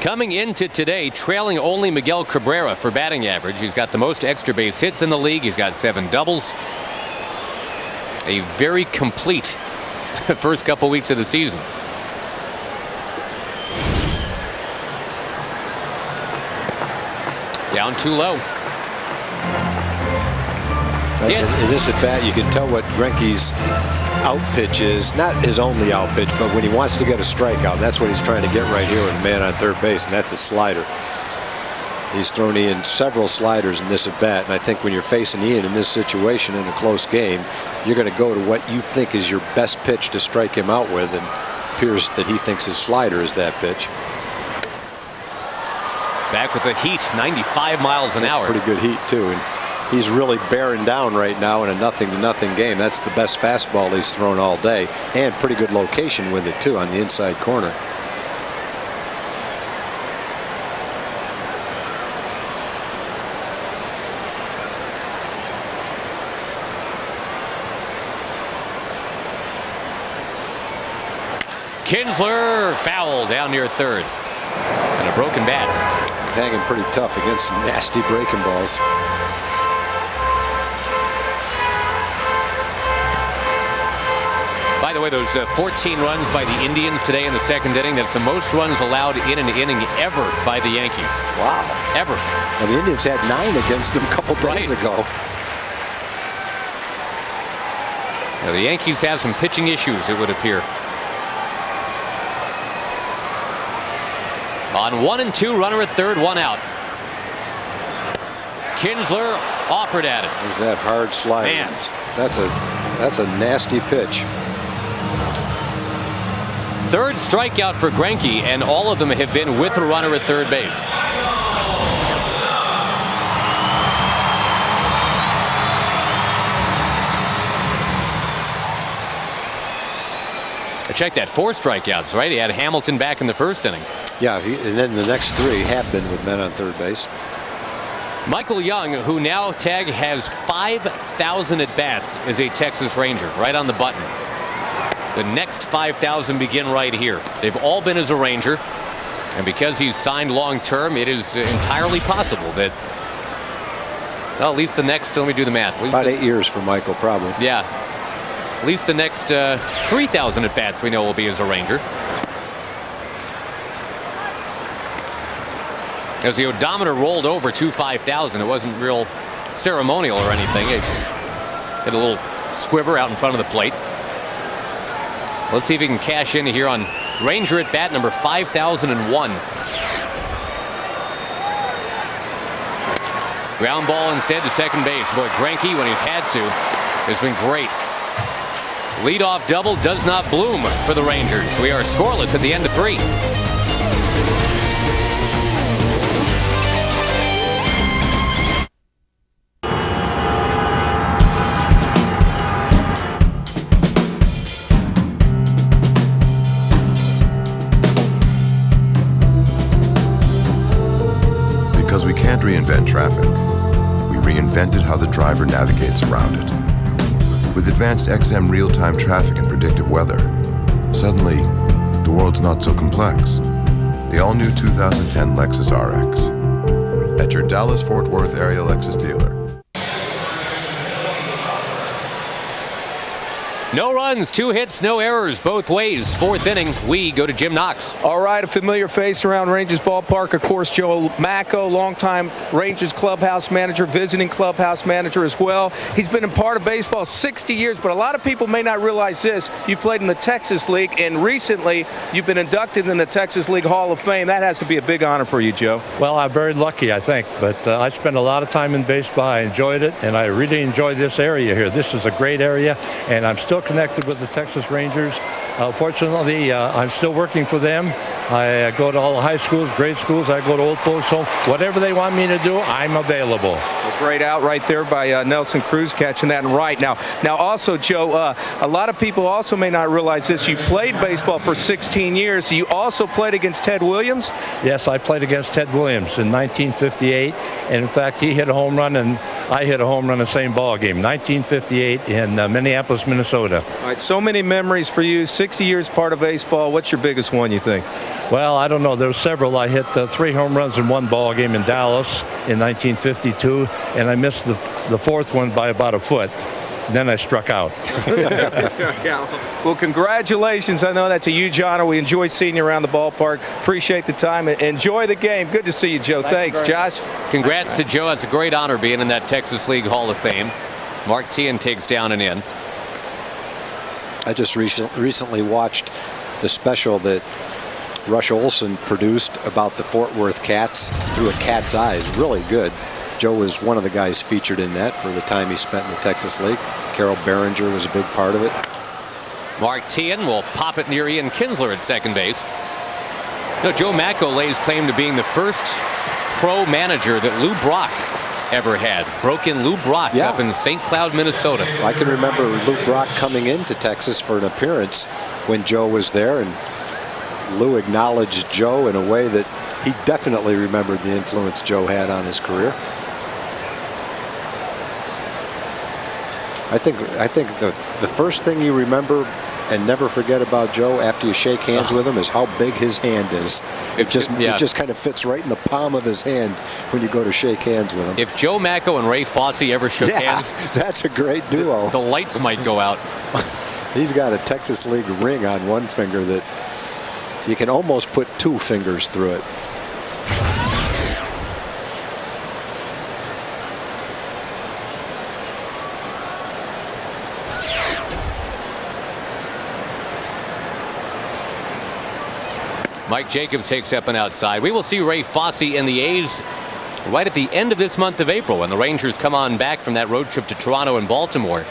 Speaker 1: Coming into today, trailing only Miguel Cabrera for batting average. He's got the most extra base hits in the league. He's got 7 doubles. A very complete first couple weeks of the season. Down too low.
Speaker 2: In this at bat, you can tell what Greinke's out pitch is. Not his only out pitch, but when he wants to get a strikeout, that's what he's trying to get right here with a man on third base, and that's a slider. He's thrown Ian several sliders in this at bat, and I think when you're facing Ian in this situation in a close game, you're going to go to what you think is your best pitch to strike him out with, and it appears that he thinks his slider is that pitch.
Speaker 1: Back with the heat, 95 miles an hour.
Speaker 2: Pretty good heat too, and he's really bearing down right now in a 0-0 game. That's the best fastball he's thrown all day, and pretty good location with it too on the inside corner.
Speaker 1: Kinsler foul down near third. And a broken bat.
Speaker 2: He's hanging pretty tough against some nasty breaking balls.
Speaker 1: By the way, those 14 runs by the Indians today in the second inning, that's the most runs allowed in an inning ever by the Yankees.
Speaker 2: Wow.
Speaker 1: Ever.
Speaker 2: And the Indians had 9 against them a couple days ago.
Speaker 1: Now, the Yankees have some pitching issues, it would appear. On 1 and 2, runner at third, 1 out. Kinsler offered at it.
Speaker 2: There's that hard slide.
Speaker 1: Man.
Speaker 2: That's a nasty pitch.
Speaker 1: Third strikeout for Greinke, and all of them have been with a runner at third base. Check that, 4 strikeouts, right? He had Hamilton back in the first inning.
Speaker 2: Yeah, and then the next 3 have been with men on third base.
Speaker 1: Michael Young, who now Tag has 5,000 at-bats as a Texas Ranger, right on the button. The next 5,000 begin right here. They've all been as a Ranger, and because he's signed long-term, it is entirely possible that, well, at least the next, let me do the math.
Speaker 2: About 8 years for Michael, probably.
Speaker 1: Yeah. At least the next 3,000 at-bats we know will be as a Ranger. As the odometer rolled over to 5,000, it wasn't real ceremonial or anything. It had a little squibber out in front of the plate. Let's see if he can cash in here on Ranger at bat number 5,001. Ground ball instead to second base. Boy, Greinke, when he's had to, has been great. Leadoff double does not bloom for the Rangers. We are scoreless at the end of 3.
Speaker 11: Because we can't reinvent traffic, we reinvented how the driver navigates around it. With advanced XM real-time traffic and predictive weather, suddenly, the world's not so complex. The all-new 2010 Lexus RX. At your Dallas-Fort Worth area Lexus dealer.
Speaker 1: No runs, 2 hits, no errors, both ways. 4th inning, we go to Jim Knox.
Speaker 6: All right, a familiar face around Rangers ballpark, of course, Joe Macko, longtime Rangers clubhouse manager, visiting clubhouse manager as well. He's been a part of baseball 60 years, but a lot of people may not realize this. You played in the Texas League, and recently you've been inducted in the Texas League Hall of Fame. That has to be a big honor for you, Joe.
Speaker 12: Well, I'm very lucky, I think, but I spent a lot of time in baseball. I enjoyed it, and I really enjoy this area here. This is a great area, and I'm still connected with the Texas Rangers. Fortunately, I'm still working for them. I go to all the high schools, grade schools. I go to old folks' home. Whatever they want me to do, I'm available.
Speaker 6: A great out right there by Nelson Cruz, catching that right. Now also, Joe, a lot of people also may not realize this. You played baseball for 16 years. You also played against Ted Williams?
Speaker 12: Yes, I played against Ted Williams in 1958. And in fact, he hit a home run, and I hit a home run in the same ball game, 1958 in Minneapolis, Minnesota.
Speaker 6: All right, so many memories for you. 60 years part of baseball. What's your biggest one, you think?
Speaker 12: Well, I don't know. There were several. I hit 3 home runs in one ball game in Dallas in 1952, and I missed the 4th one by about a foot. Then I struck out.
Speaker 6: Well, congratulations. I know that's a huge honor. We enjoy seeing you around the ballpark. Appreciate the time. Enjoy the game. Good to see you, Joe. Thanks, Josh.
Speaker 1: Congrats to Joe. It's a great honor being in that Texas League Hall of Fame. Mark Teahen takes down and in.
Speaker 2: I just recently watched the special that Rush Olson produced about the Fort Worth Cats through a cat's eyes. Really good. Joe was one of the guys featured in that for the time he spent in the Texas League. Carol Behringer was a big part of it.
Speaker 1: Mark Teahen will pop it near Ian Kinsler at second base. You know, Joe Macko lays claim to being the first pro manager that Lou Brock ever had. Broke in Lou Brock up in St. Cloud, Minnesota.
Speaker 2: I can remember Lou Brock coming into Texas for an appearance when Joe was there, and Lou acknowledged Joe in a way that he definitely remembered the influence Joe had on his career. I think the first thing you remember and never forget about Joe after you shake hands with him is how big his hand is. It just kind of fits right in the palm of his hand when you go to shake hands with him.
Speaker 1: If Joe Macko and Ray Fosse ever shook hands,
Speaker 2: that's a great duo.
Speaker 1: The lights might go out.
Speaker 2: He's got a Texas League ring on one finger that you can almost put 2 fingers through it.
Speaker 1: Mike Jacobs takes up and outside. We will see Ray Fosse and the A's right at the end of this month of April when the Rangers come on back from that road trip to Toronto and Baltimore.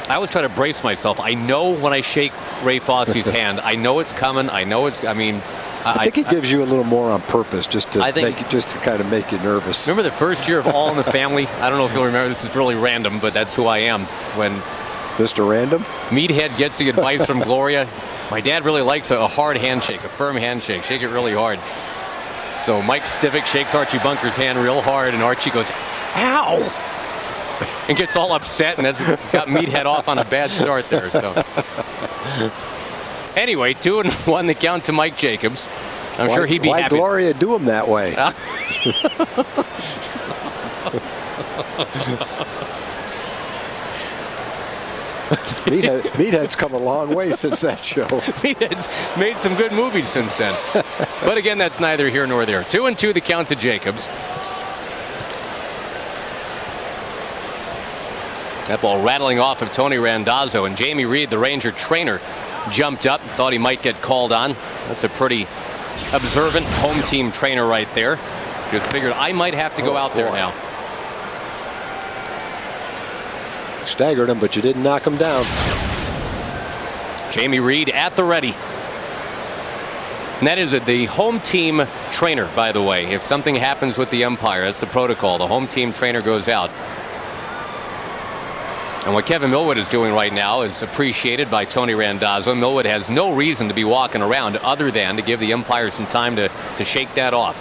Speaker 1: I always try to brace myself. I know when I shake Ray Fosse's hand, I know it's coming. I know it's. I mean,
Speaker 2: I think he gives you a little more on purpose, just to kind of make you nervous.
Speaker 1: Remember the first year of All in the Family? I don't know if you'll remember. This is really random, but that's who I am. When
Speaker 2: Mr. Random
Speaker 1: Meathead gets the advice from Gloria, my dad really likes a hard handshake, a firm handshake. Shake it really hard. So Mike Stivic shakes Archie Bunker's hand real hard, and Archie goes, "Ow!" and gets all upset, and that's got Meathead off on a bad start there. So anyway, 2-1 the count to Mike Jacobs. I'm sure he'd be happy.
Speaker 2: Why Gloria do him that way? Meathead's come a long way since that show.
Speaker 1: Meathead's made some good movies since then. But again, that's neither here nor there. 2-2 the count to Jacobs. That ball rattling off of Tony Randazzo, and Jamie Reed, the Ranger trainer, jumped up, thought he might get called on. That's a pretty observant home team trainer right there. Just figured I might have to go out there now.
Speaker 2: Staggered him, but you didn't knock him down.
Speaker 1: Jamie Reed at the ready. And that is the home team trainer, by the way. If something happens with the umpire, that's the protocol. The home team trainer goes out. And what Kevin Millwood is doing right now is appreciated by Tony Randazzo. Millwood has no reason to be walking around other than to give the umpire some time to shake that off.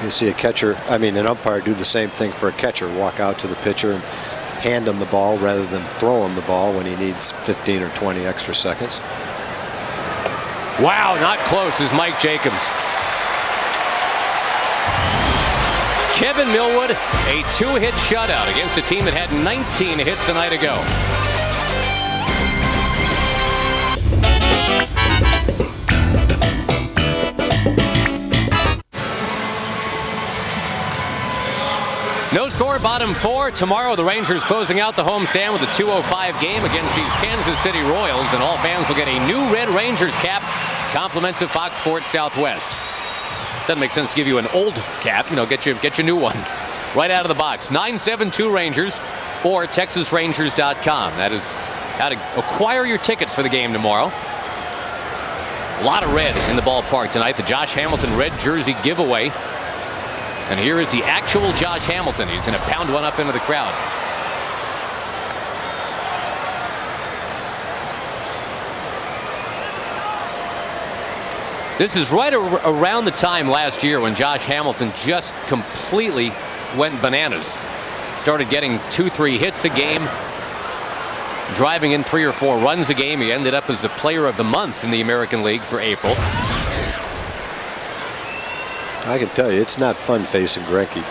Speaker 2: You see a catcher, an umpire do the same thing for a catcher. Walk out to the pitcher and hand him the ball rather than throw him the ball when he needs 15 or 20 extra seconds.
Speaker 1: Wow, not close is Mike Jacobs. Kevin Millwood, a 2-hit shutout against a team that had 19 hits a night ago. No score, bottom 4. Tomorrow, the Rangers closing out the homestand with a 2:05 game against these Kansas City Royals, and all fans will get a new Red Rangers cap, compliments of Fox Sports Southwest. Doesn't make sense to give you an old cap, get your new one right out of the box. 972 Rangers or TexasRangers.com. That is how to acquire your tickets for the game tomorrow. A lot of red in the ballpark tonight. The Josh Hamilton red jersey giveaway. And here is the actual Josh Hamilton. He's going to pound one up into the crowd. This is right around the time last year when Josh Hamilton just completely went bananas. Started getting 2-3 hits a game, driving in 3 or 4 runs a game. He ended up as the player of the month in the American League for April.
Speaker 2: I can tell you, it's not fun facing Greinke.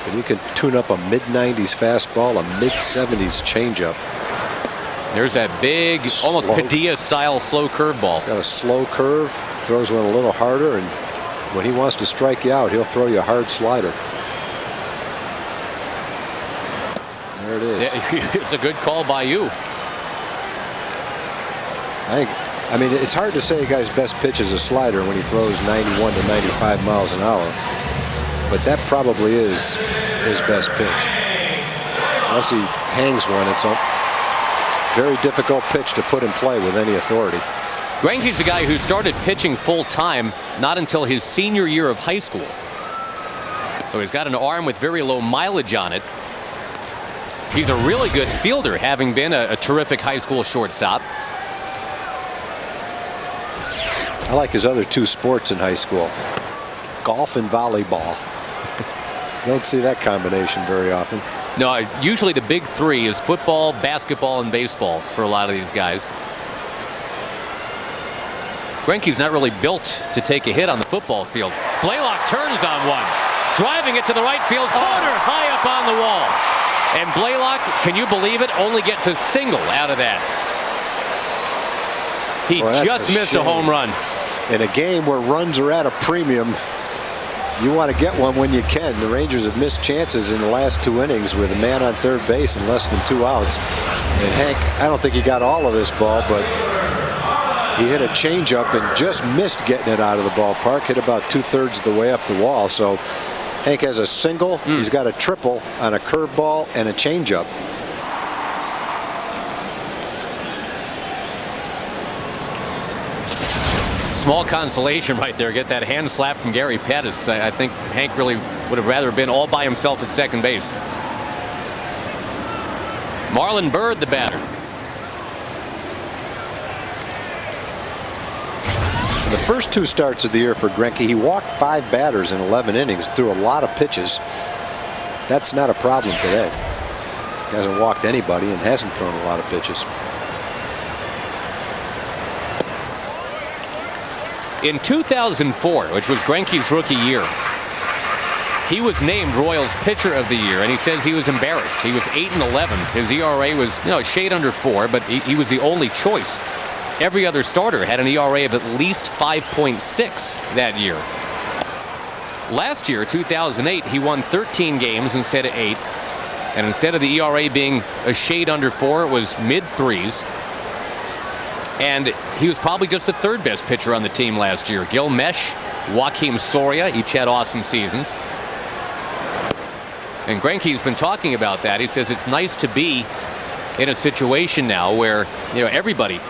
Speaker 2: If you can tune up a mid-90s fastball, a mid-70s changeup.
Speaker 1: There's that big, almost Padilla-style slow curveball.
Speaker 2: He's got a slow curve, throws one a little harder, and when he wants to strike you out, he'll throw you a hard slider. There it is.
Speaker 1: Yeah, it's a good call by you.
Speaker 2: It's hard to say a guy's best pitch is a slider when he throws 91 to 95 miles an hour, but that probably is his best pitch. Unless he hangs one, it's a very difficult pitch to put in play with any authority.
Speaker 1: Greinke's a guy who started pitching full-time not until his senior year of high school. So he's got an arm with very low mileage on it. He's a really good fielder, having been a terrific high school shortstop.
Speaker 2: I like his other 2 sports in high school, golf and volleyball. Don't see that combination very often.
Speaker 1: No, usually the big 3 is football, basketball, and baseball for a lot of these guys. Greinke's not really built to take a hit on the football field. Blaylock turns on one, driving it to the right field corner, high up on the wall. And Blaylock, can you believe it, only gets a single out of that. He just missed a home run.
Speaker 2: In a game where runs are at a premium, you want to get one when you can. The Rangers have missed chances in the last 2 innings with a man on third base and less than 2 outs. And Hank, I don't think he got all of this ball, but He hit a changeup and just missed getting it out of the ballpark. Hit about 2/3 of the way up the wall. So Hank has a single. He's got a triple on a curveball and a changeup.
Speaker 1: Small consolation right there. Get that hand slap from Gary Pettis. I think Hank really would have rather been all by himself at second base. Marlon Byrd, the batter.
Speaker 2: The first 2 starts of the year for Greinke, he walked 5 batters in 11 innings, threw a lot of pitches. That's not a problem today. He hasn't walked anybody and hasn't thrown a lot of pitches.
Speaker 1: In 2004, which was Greinke's rookie year, he was named Royals Pitcher of the Year, and he says he was embarrassed. He was 8-11. His ERA was, a shade under 4, but he was the only choice. Every other starter had an ERA of at least 5.6 that year. Last year, 2008, he won 13 games instead of 8, and instead of the ERA being a shade under 4, it was mid-3s. And he was probably just the 3rd best pitcher on the team last year. Gil Mesh, Joakim Soria, each had awesome seasons. And Greinke's been talking about that. He says it's nice to be in a situation now where everybody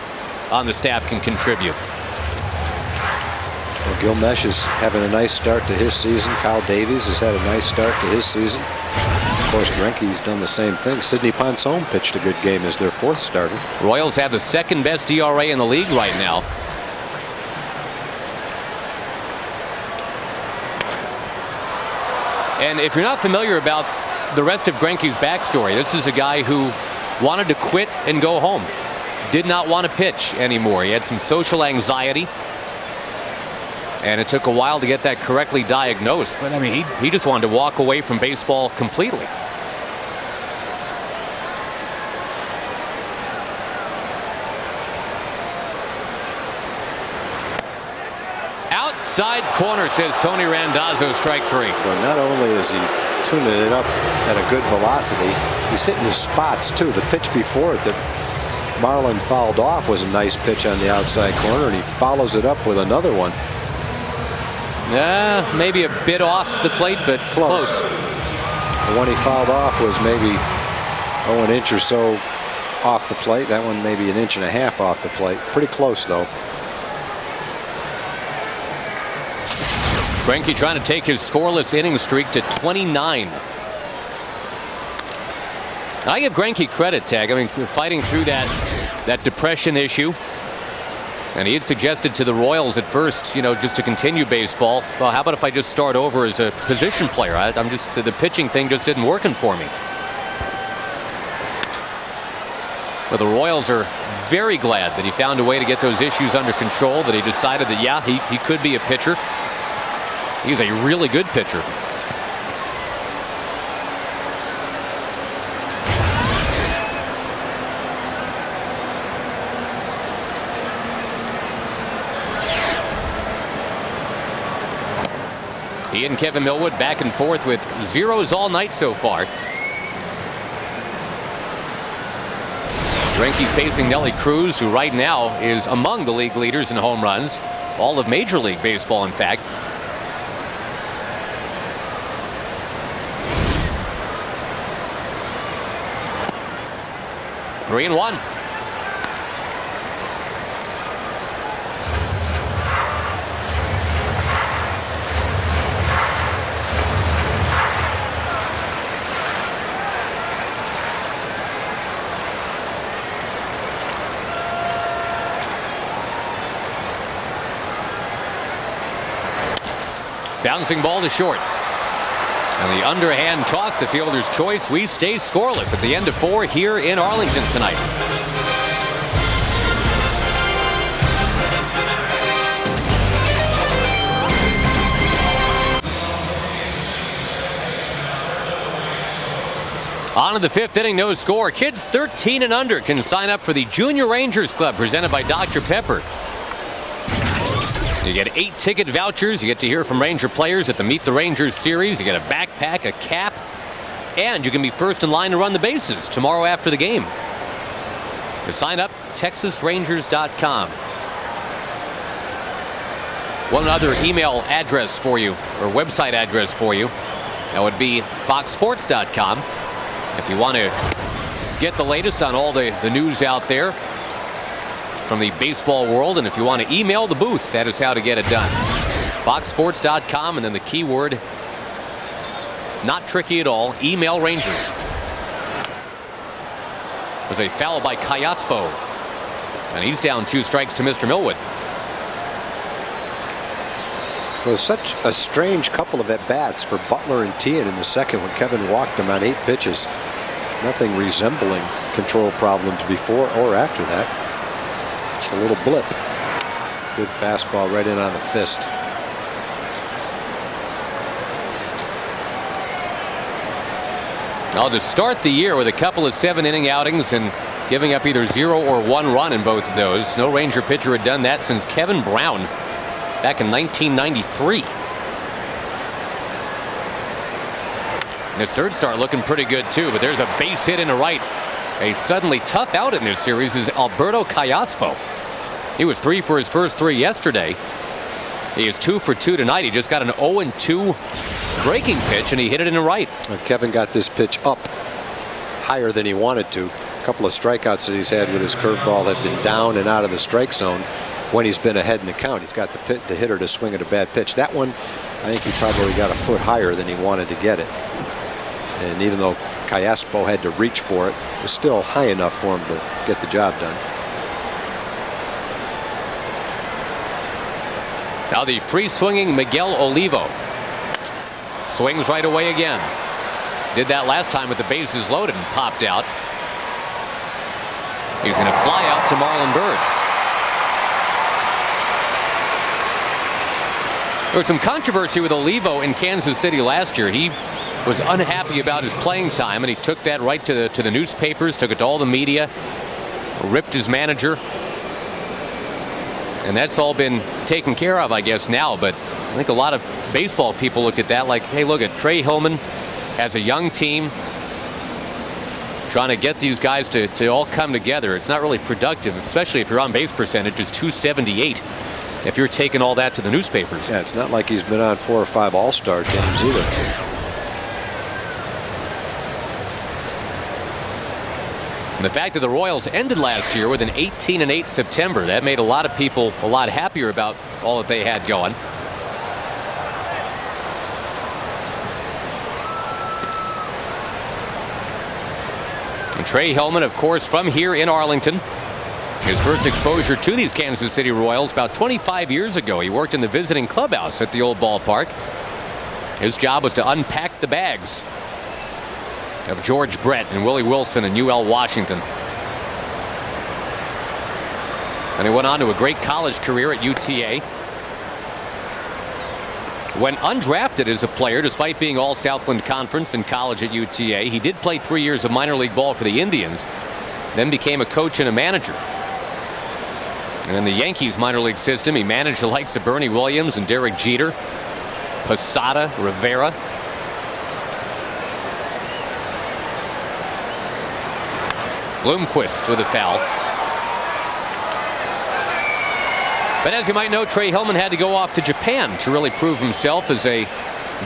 Speaker 1: on the staff can contribute.
Speaker 2: Well, Gil Mesh is having a nice start to his season. Kyle Davies has had a nice start to his season. Of course, Greinke's done the same thing. Sidney Ponson pitched a good game as their 4th starter.
Speaker 1: Royals have the 2nd best ERA in the league right now. And if you're not familiar about the rest of Greinke's backstory, this is a guy who wanted to quit and go home. Did not want to pitch anymore. He had some social anxiety. And it took a while to get that correctly diagnosed. But I mean, he just wanted to walk away from baseball completely. Outside corner, says Tony Randazzo, strike 3.
Speaker 2: Well, not only is he tuning it up at a good velocity, he's hitting his spots too. The pitch before it that Marlon fouled off was a nice pitch on the outside corner, and he follows it up with another one.
Speaker 1: Yeah, maybe a bit off the plate, but close.
Speaker 2: The one he fouled off was maybe an inch or so off the plate. That one maybe an inch and a half off the plate. Pretty close, though.
Speaker 1: Greinke trying to take his scoreless inning streak to 29. I give Greinke credit, Tag. I mean, fighting through that depression issue. And he had suggested to the Royals at first, just to continue baseball. Well, how about if I just start over as a position player? I'm just, the pitching thing just isn't working for me. But the Royals are very glad that he found a way to get those issues under control, that he decided that, yeah, he could be a pitcher. He's a really good pitcher. He and Kevin Millwood back and forth with zeros all night so far. Greinke facing Nelly Cruz, who right now is among the league leaders in home runs. All of Major League Baseball, in fact. Three and one. Bouncing ball to short. And the underhand toss, the fielder's choice. We stay scoreless at the end of 4 here in Arlington tonight. On to the 5th inning, no score. Kids 13 and under can sign up for the Junior Rangers Club presented by Dr. Pepper. You get 8 ticket vouchers. You get to hear from Ranger players at the Meet the Rangers series. You get a backpack, a cap, and you can be first in line to run the bases tomorrow after the game. To sign up, TexasRangers.com. One other email address for you, or website address for you. That would be foxsports.com. If you want to get the latest on all the news out there from the baseball world, and if you want to email the booth, that is how to get it done. foxsports.com, and then the keyword, not tricky at all, email Rangers. There's a foul by Callaspo, and he's down 2 strikes to Mr. Millwood.
Speaker 2: It was such a strange couple of at-bats for Butler and Tian in the second when Kevin walked him on 8 pitches. Nothing resembling control problems before or after that. Just a little blip. Good fastball right in on the fist.
Speaker 1: Now to start the year with a couple of 7-inning outings and giving up either 0 or 1 run in both of those. No Ranger pitcher had done that since Kevin Brown back in 1993. And his third start looking pretty good too, but there's a base hit into right. A suddenly tough out in this series is Alberto Callaspo. He was 3 for his first 3 yesterday. He is 2 for 2 tonight. He just got an 0-2 breaking pitch and he hit it in the right.
Speaker 2: Kevin got this pitch up higher than he wanted to. A couple of strikeouts that he's had with his curveball have been down and out of the strike zone when he's been ahead in the count. He's got the hitter to swing at a bad pitch. That one, I think he probably got a foot higher than he wanted to get it. And even though Callaspo had to reach for it, it was still high enough for him to get the job done.
Speaker 1: Now the free-swinging Miguel Olivo swings right away again. Did that last time with the bases loaded and popped out. He's going to fly out to Marlon Byrd. There was some controversy with Olivo in Kansas City last year. He was unhappy about his playing time, and he took that right to the newspapers, took it to all the media, ripped his manager. And that's all been taken care of, I guess, now. But I think a lot of baseball people looked at that like, hey, look at Trey Hillman as a young team trying to get these guys to all come together. It's not really productive, especially if your on-base percentage is .278. If you're taking all that to the newspapers.
Speaker 2: Yeah, it's not like he's been on 4 or 5 all-star teams either.
Speaker 1: And the fact that the Royals ended last year with an 18-8 September, that made a lot of people a lot happier about all that they had going. And Trey Hillman, of course, from here in Arlington. His first exposure to these Kansas City Royals about 25 years ago. He worked in the visiting clubhouse at the old ballpark. His job was to unpack the bags of George Brett and Willie Wilson and UL Washington. And he went on to a great college career at UTA. When undrafted as a player, despite being all Southland Conference in college at UTA, he did play 3 years of minor league ball for the Indians, then became a coach and a manager. And in the Yankees minor league system, he managed the likes of Bernie Williams and Derek Jeter, Posada, Rivera. Bloomquist with a foul. But as you might know, Trey Hillman had to go off to Japan to really prove himself as a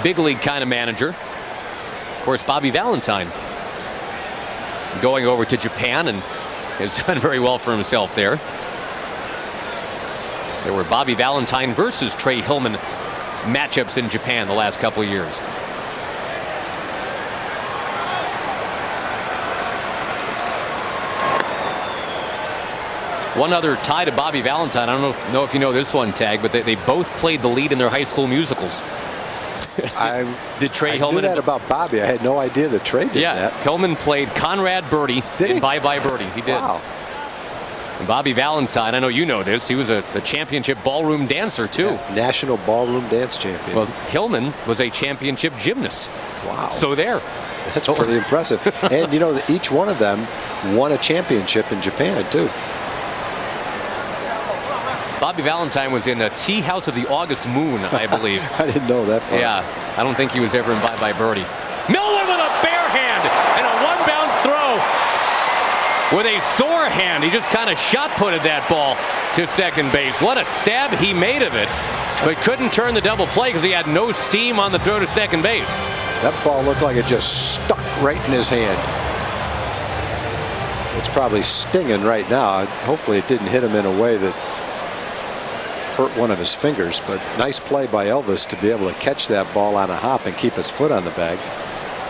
Speaker 1: big league kind of manager. Of course, Bobby Valentine going over to Japan and has done very well for himself there. There were Bobby Valentine versus Trey Hillman matchups in Japan the last couple of years. One other tie to Bobby Valentine. I don't know if you know this one, Tag, but they both played the lead in their high school musicals. Did Trey Hillman?
Speaker 2: I knew that about Bobby. I had no idea that Trey did that.
Speaker 1: Hillman played Conrad Birdie in Bye Bye Birdie. He did.
Speaker 2: Wow.
Speaker 1: And Bobby Valentine, I know you know this, he was the championship ballroom dancer too.
Speaker 2: Yeah, national ballroom dance champion.
Speaker 1: Well, Hillman was a championship gymnast.
Speaker 2: Wow.
Speaker 1: So there.
Speaker 2: That's pretty impressive. And you know, each one of them won a championship in Japan too.
Speaker 1: Bobby Valentine was in the Tea House of the August Moon, I believe.
Speaker 2: I didn't know that part.
Speaker 1: Yeah, I don't think he was ever in Bye Bye Birdie. Millwood with a bare hand and a one-bounce throw. with a sore hand. He just kind of shot putted that ball to second base. What a stab he made of it, but couldn't turn the double play because he had no steam on the throw to second base.
Speaker 2: That ball looked like it just stuck right in his hand. It's probably stinging right now. Hopefully it didn't hit him in a way that hurt one of his fingers, but nice play by Elvis to be able to catch that ball on a hop and keep his foot on the bag.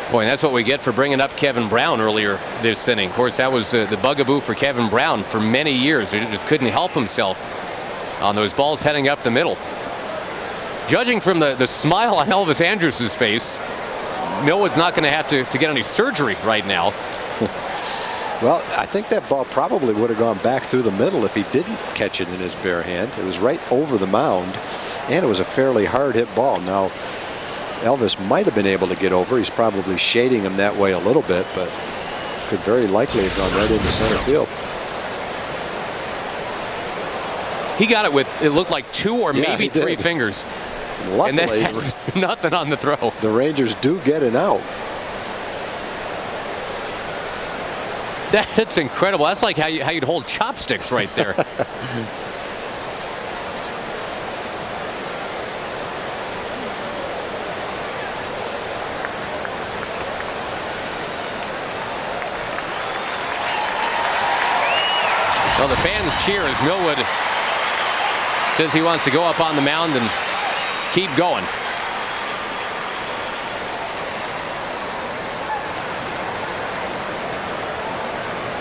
Speaker 1: Boy, and that's what we get for bringing up Kevin Brown earlier this inning. Of course, that was the bugaboo for Kevin Brown for many years. He just couldn't help himself on those balls heading up the middle. Judging from the smile on Elvis Andrus' face, Millwood's not going to have to get any surgery right now.
Speaker 2: Well, I think that ball probably would have gone back through the middle if he didn't catch it in his bare hand. It was right over the mound, and it was a fairly hard hit ball. Now, Elvis might have been able to get over. He's probably shading him that way a little bit, but could very likely have gone right into center field.
Speaker 1: He got it with, it looked like 2 or maybe 3 fingers.
Speaker 2: Luckily,
Speaker 1: and then had nothing on the throw.
Speaker 2: The Rangers do get an out.
Speaker 1: That's incredible. That's like how you'd hold chopsticks right there. Well, the fans cheer as Millwood says he wants to go up on the mound and keep going.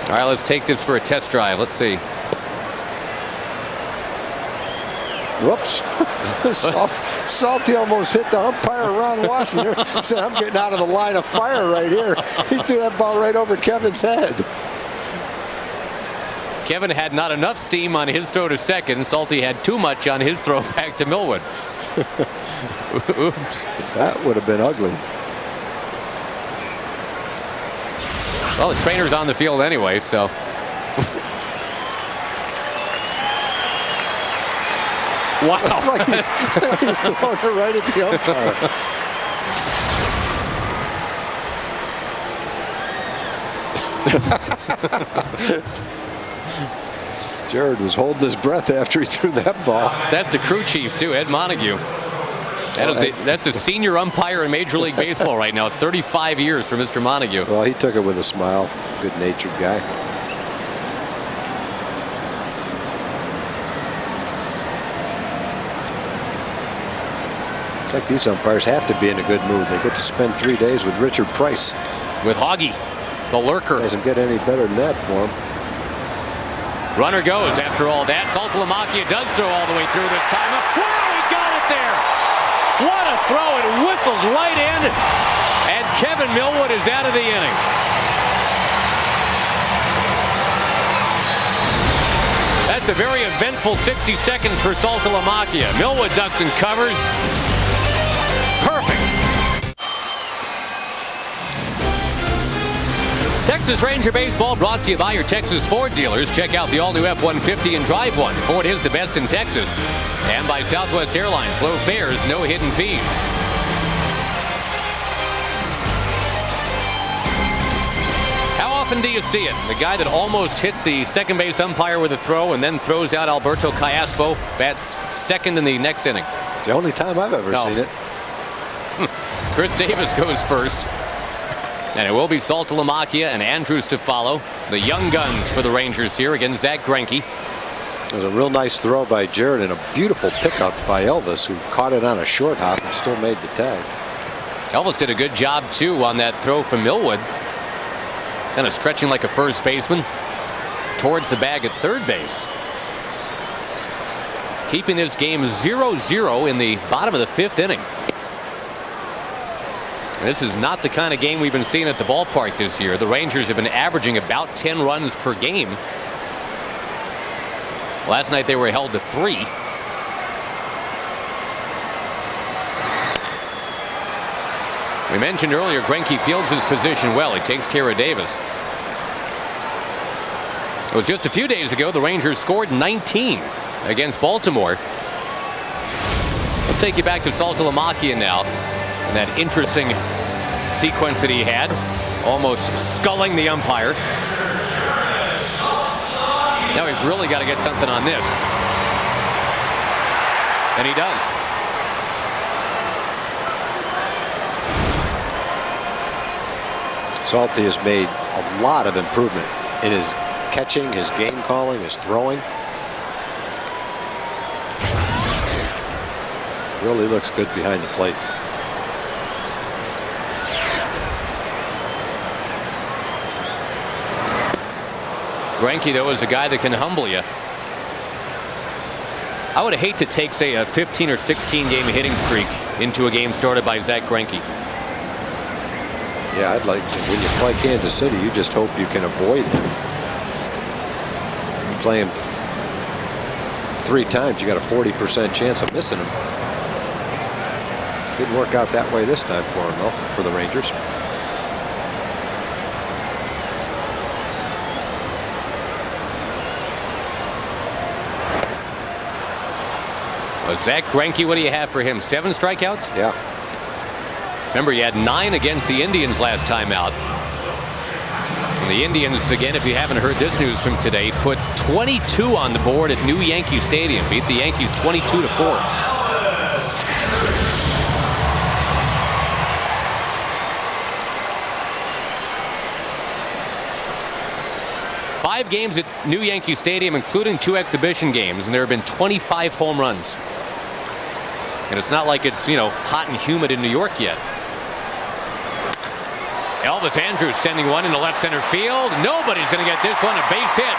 Speaker 1: All right, let's take this for a test drive. Let's see.
Speaker 2: Whoops. Salty almost hit the umpire, Ron Washington. Said, I'm getting out of the line of fire right here. He threw that ball right over Kevin's head.
Speaker 1: Kevin had not enough steam on his throw to second. Salty had too much on his throw back to Millwood. Oops.
Speaker 2: That would have been ugly.
Speaker 1: Well, the trainer's on the field anyway, so. Wow.
Speaker 2: Like he's throwing it right at the umpire. Jared was holding his breath after he threw that ball.
Speaker 1: That's the crew chief, too, Ed Montague. That's the senior umpire in Major League Baseball right now. 35 years for Mr. Montague.
Speaker 2: Well, he took it with a smile. Good-natured guy. I think these umpires have to be in a good mood. They get to spend 3 days with Richard Price.
Speaker 1: With Hoggy, the lurker.
Speaker 2: Doesn't get any better than that for him.
Speaker 1: Runner goes after all that. Saltalamacchia does throw all the way through this time. Wow, he got it there. What a throw. It whistled right in. And Kevin Millwood is out of the inning. That's a very eventful 60 seconds for Saltalamacchia. Millwood ducks and covers. Perfect. Texas Ranger Baseball brought to you by your Texas Ford dealers. Check out the all-new F-150 and drive one. Ford is the best in Texas. And by Southwest Airlines. Low fares, no hidden fees. How often do you see it? The guy that almost hits the second base umpire with a throw and then throws out Alberto Callaspo. Bats second in the next inning.
Speaker 2: The only time I've ever seen it.
Speaker 1: Chris Davis goes first. And it will be Saltalamacchia and Andrus to follow. The young guns for the Rangers here against Zach Greinke.
Speaker 2: It was a real nice throw by Jared and a beautiful pickup by Elvis, who caught it on a short hop and still made the tag.
Speaker 1: Elvis did a good job, too, on that throw from Millwood. Kind of stretching like a first baseman towards the bag at third base. Keeping this game 0-0 in the bottom of the 5th inning. This is not the kind of game we've been seeing at the ballpark this year. The Rangers have been averaging about 10 runs per game. Last night they were held to 3. We mentioned earlier Greinke fields his position well. He takes care of Davis. It was just a few days ago the Rangers scored 19 against Baltimore. Let's take you back to Saltalamacchia now. And that interesting sequence that he had, almost sculling the umpire. Now he's really got to get something on this. And he does.
Speaker 2: Salty has made a lot of improvement in his catching, his game calling, his throwing. Really looks good behind the plate.
Speaker 1: Greinke, though, is a guy that can humble you. I would hate to take, say, a 15 or 16 game hitting streak into a game started by Zack Greinke.
Speaker 2: Yeah, I'd like to. When you play Kansas City, you just hope you can avoid him. You play him 3 times, you got a 40% chance of missing him. Didn't work out that way this time for him, though, for the Rangers.
Speaker 1: Well, Zack Greinke, what do you have for him? 7 strikeouts?
Speaker 2: Yeah.
Speaker 1: Remember, he had 9 against the Indians last time out. And the Indians, again, if you haven't heard this news from today, put 22 on the board at New Yankee Stadium. Beat the Yankees 22-4. Five games at New Yankee Stadium, including 2 exhibition games, and there have been 25 home runs. And it's not like it's, you know, hot and humid in New York yet. Elvis Andrus sending one into left center field. Nobody's going to get this one, a base hit.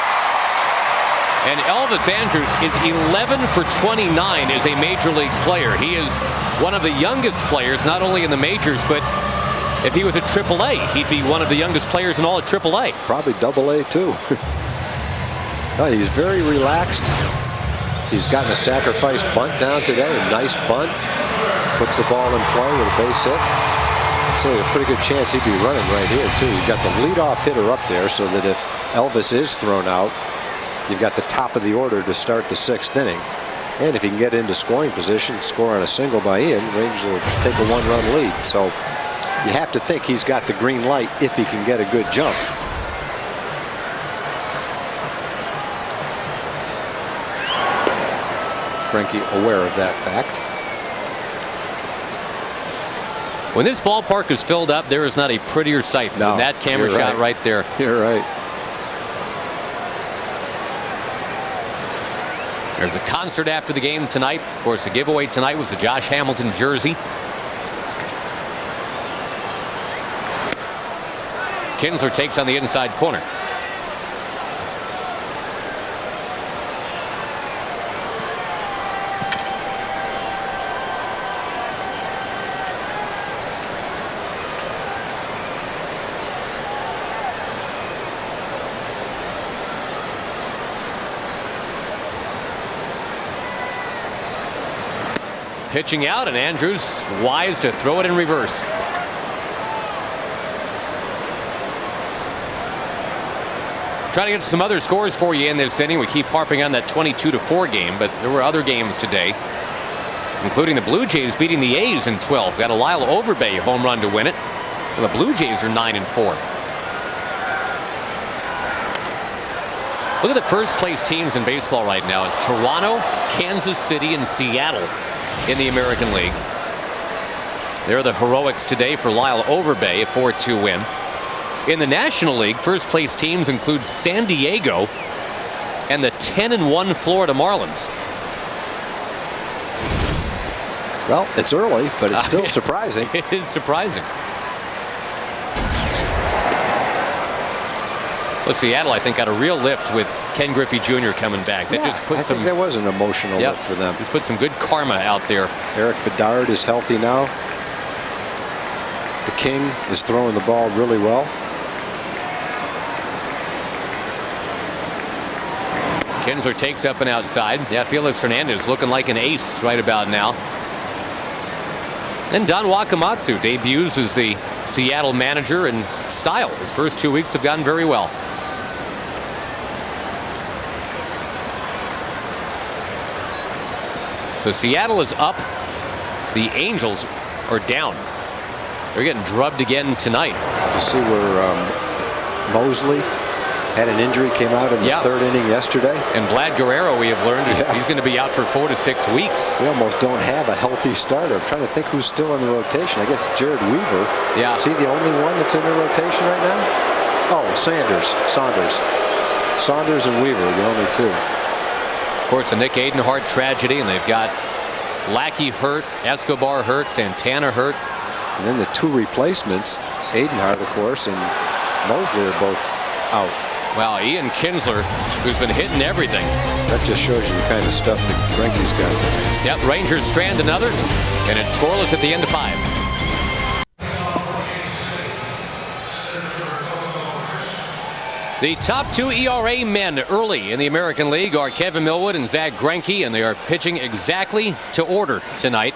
Speaker 1: And Elvis Andrus is 11 for 29 as a major league player. He is one of the youngest players, not only in the majors, but if he was at AAA, he'd be one of the youngest players in all of AAA.
Speaker 2: Probably AA too. Oh, he's very relaxed. He's gotten a sacrifice bunt down today, a nice bunt. Puts the ball in play with a base hit. I'd say a pretty good chance he'd be running right here too. You've got the leadoff hitter up there, so that if Elvis is thrown out, you've got the top of the order to start the 6th inning. And if he can get into scoring position, score on a single by Ian, Rangers will take a 1-run lead. So you have to think he's got the green light if he can get a good jump. Greinke aware of that fact.
Speaker 1: When this ballpark is filled up, there is not a prettier sight than that camera shot right there.
Speaker 2: You're right.
Speaker 1: There's a concert after the game tonight. Of course, the giveaway tonight was the Josh Hamilton jersey. Kinsler takes on the inside corner. Pitching out, and Andrus wise to throw it in reverse. Trying to get some other scores for you in this inning. We keep harping on that 22-4 game, but there were other games today, including the Blue Jays beating the A's in 12. Got a Lyle Overbay home run to win it. And the Blue Jays are 9-4. Look at the first place teams in baseball right now. It's Toronto, Kansas City, and Seattle in the American League. They're the heroics today for Lyle Overbay, a 4-2 win. In the National League, first place teams include San Diego and the 10-1 Florida Marlins.
Speaker 2: Well, it's early, but it's still surprising.
Speaker 1: It is surprising. Well, Seattle, I think, got a real lift with Ken Griffey Jr. coming back. That just put
Speaker 2: I think there was an emotional lift for them.
Speaker 1: Just put some good karma out there.
Speaker 2: Eric Bedard is healthy now. The King is throwing the ball really well.
Speaker 1: Kinsler takes up and outside. Yeah, Felix Hernandez looking like an ace right about now. And Don Wakamatsu debuts as the Seattle manager in style. His first 2 weeks have gone very well. So Seattle is up. The Angels are down. They're getting drubbed again tonight.
Speaker 2: You see where Mosley Had an injury, came out in the third inning yesterday.
Speaker 1: And Vlad Guerrero, we have learned, he's going to be out for 4 to 6 weeks.
Speaker 2: They almost don't have a healthy starter. I'm trying to think who's still in the rotation. I guess Jared Weaver.
Speaker 1: Yeah.
Speaker 2: Is he the only one that's in the rotation right now? Oh, Saunders and Weaver, the only two.
Speaker 1: Of course, the Nick Adenhart tragedy, and they've got Lackey hurt, Escobar hurt, Santana hurt.
Speaker 2: And then the two replacements, Adenhart, of course, and Mosley are both out.
Speaker 1: Wow, Ian Kinsler, who's been hitting everything.
Speaker 2: That just shows you the kind of stuff that Greinke's got today.
Speaker 1: Yep, Rangers strand another, and it's scoreless at the end of 5. The top 2 ERA men early in the American League are Kevin Millwood and Zach Greinke, and they are pitching exactly to order tonight.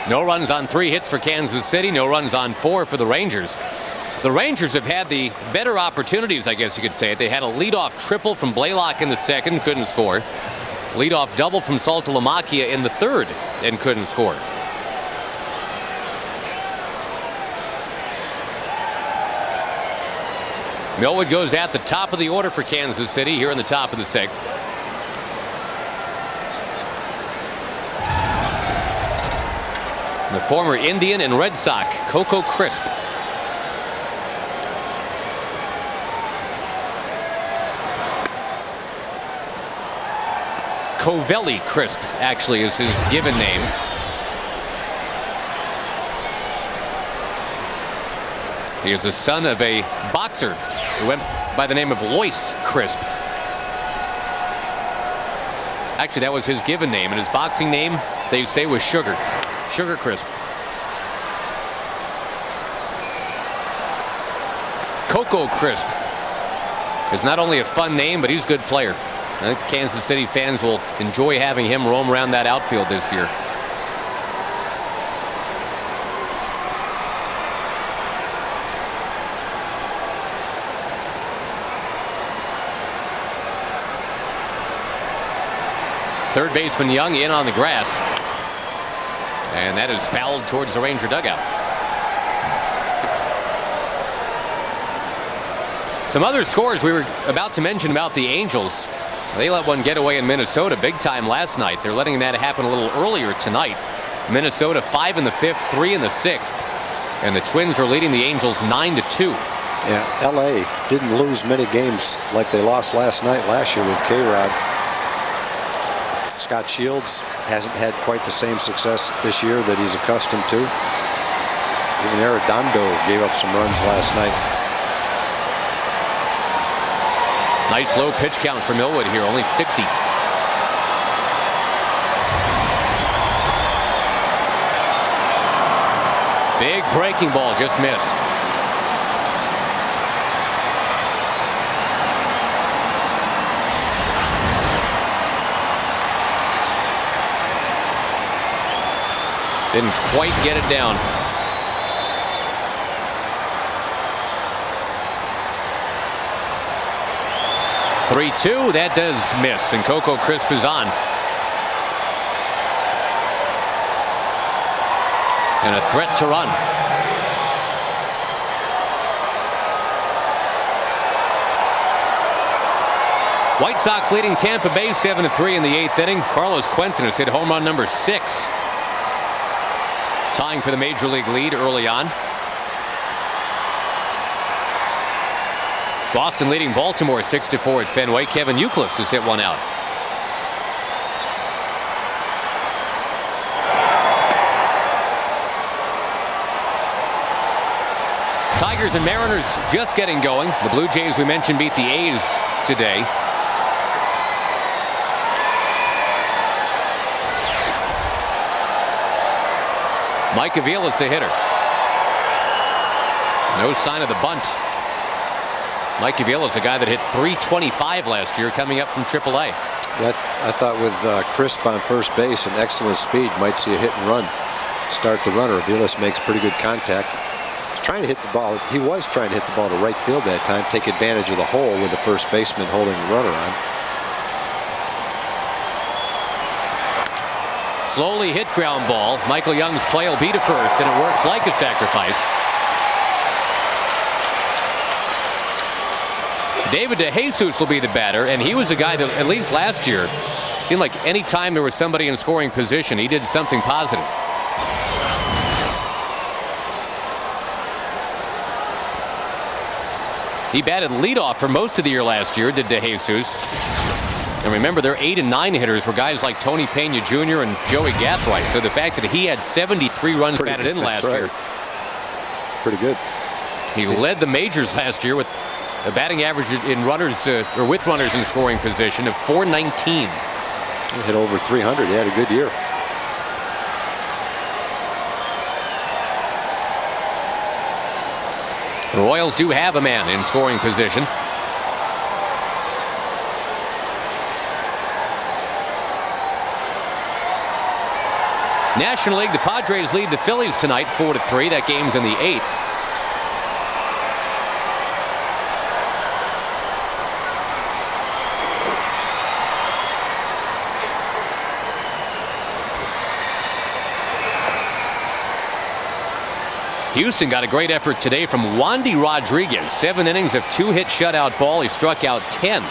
Speaker 1: No runs on 3 hits for Kansas City, no runs on 4 for the Rangers. The Rangers have had the better opportunities, I guess you could say. They had a leadoff triple from Blaylock in the second, couldn't score. Leadoff double from Saltalamacchia in the third, and couldn't score. Millwood goes at the top of the order for Kansas City here in the top of the 6th. The former Indian and Red Sox, Coco Crisp. Covelli Crisp actually is his given name. He is the son of a boxer who went by the name of Lois Crisp. Actually, that was his given name, and his boxing name, they say, was Sugar Crisp. Coco Crisp is not only a fun name, but he's a good player. I think Kansas City fans will enjoy having him roam around that outfield this year. Third baseman Young in on the grass. And that is fouled towards the Ranger dugout. Some other scores we were about to mention about the Angels. They let one get away in Minnesota big time last night. They're letting that happen a little earlier tonight. Minnesota 5 in the 5th, 3 in the 6th. And the Twins are leading the Angels 9-2.
Speaker 2: Yeah, LA didn't lose many games like they lost last night last year with K-Rod. Scott Shields hasn't had quite the same success this year that he's accustomed to. Even Arredondo gave up some runs last night.
Speaker 1: Nice low pitch count for Millwood here, only 60. Big breaking ball, just missed. Didn't quite get it down. "3-2", that does miss, and Coco Crisp is on. And a threat to run. White Sox leading Tampa Bay 7-3 in the 8th inning. Carlos Quentin hit home run number 6. Tying for the major league lead early on. Boston leading Baltimore 6-4 at Fenway. Kevin Youkilis has hit one out. Tigers and Mariners just getting going. The Blue Jays, we mentioned, beat the A's today. Mike Avila's the hitter. No sign of the bunt. Mike Avila's a guy that hit .325 last year coming up from AAA.
Speaker 2: I thought with Crisp on first base and excellent speed, might see a hit and run. Start the runner. Avilas makes pretty good contact. He's trying to hit the ball. He was trying to hit the ball to right field that time. Take advantage of the hole with the first baseman holding the runner on.
Speaker 1: Slowly hit ground ball. Michael Young's play will be to first, and it works like a sacrifice. David DeJesus will be the batter, and he was a guy that, at least last year, seemed like any time there was somebody in scoring position, he did something positive. He batted leadoff for most of the year last year, did DeJesus. And remember, their 8 and 9 hitters were guys like Tony Pena Jr. and Joey Gathright. So the fact that he had 73 runs batted in last year.
Speaker 2: Pretty good.
Speaker 1: He led the majors last year with a batting average in runners or with runners in scoring position of .419.
Speaker 2: He hit over 300. He had a good year.
Speaker 1: The Royals do have a man in scoring position. National League, the Padres lead the Phillies tonight 4-3. That game's in the 8th. Houston got a great effort today from Wandy Rodriguez. 7 innings of 2-hit shutout ball. He struck out 10.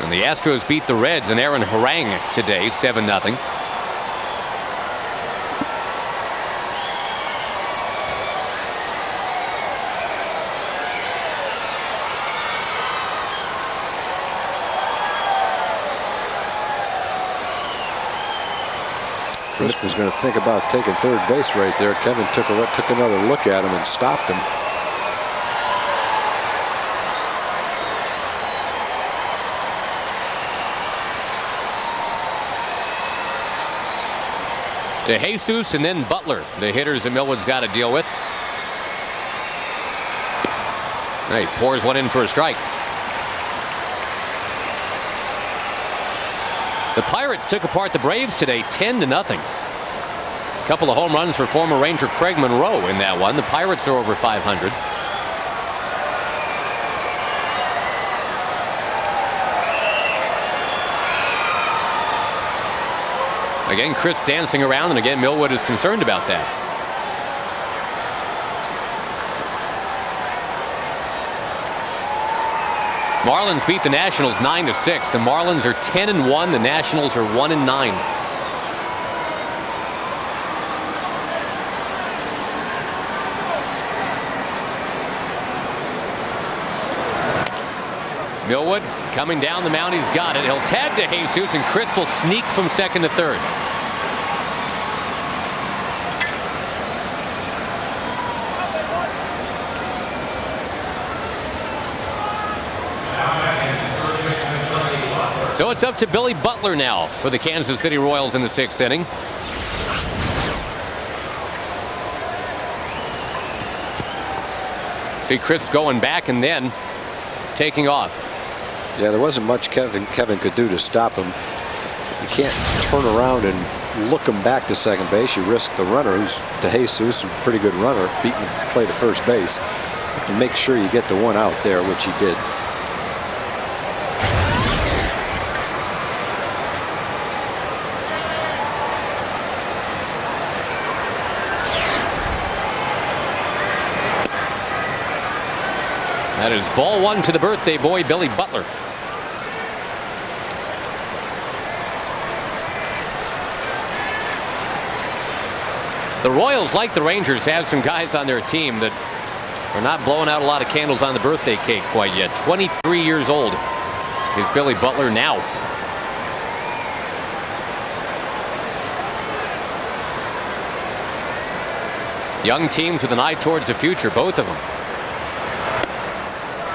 Speaker 1: And the Astros beat the Reds and Aaron Harang today 7-0.
Speaker 2: Crisp was going to think about taking third base right there. Kevin took another look at him and stopped him.
Speaker 1: DeJesus and then Butler, the hitters that Millwood's got to deal with. He pours one in for a strike. The Pirates took apart the Braves today 10-0. A couple of home runs for former Ranger Craig Monroe in that one. The Pirates are over 500. Again, Crisp dancing around, and again, Millwood is concerned about that. Marlins beat the Nationals 9-6. The Marlins are 10-1. The Nationals are 1-9. Millwood coming down the mound. He's got it. He'll tag DeJesus, and Crisp will sneak from second to third. So it's up to Billy Butler now for the Kansas City Royals in the 6th inning. See Crisp going back and then taking off.
Speaker 2: Yeah, there wasn't much Kevin could do to stop him. You can't turn around and look him back to second base. You risk the runner, who's DeJesus, a pretty good runner, beating the play to first base. And make sure you get the one out there, which he did.
Speaker 1: That is ball one to the birthday boy, Billy Butler. The Royals, like the Rangers, have some guys on their team that are not blowing out a lot of candles on the birthday cake quite yet. 23 years old is Billy Butler now. Young teams with an eye towards the future, both of them.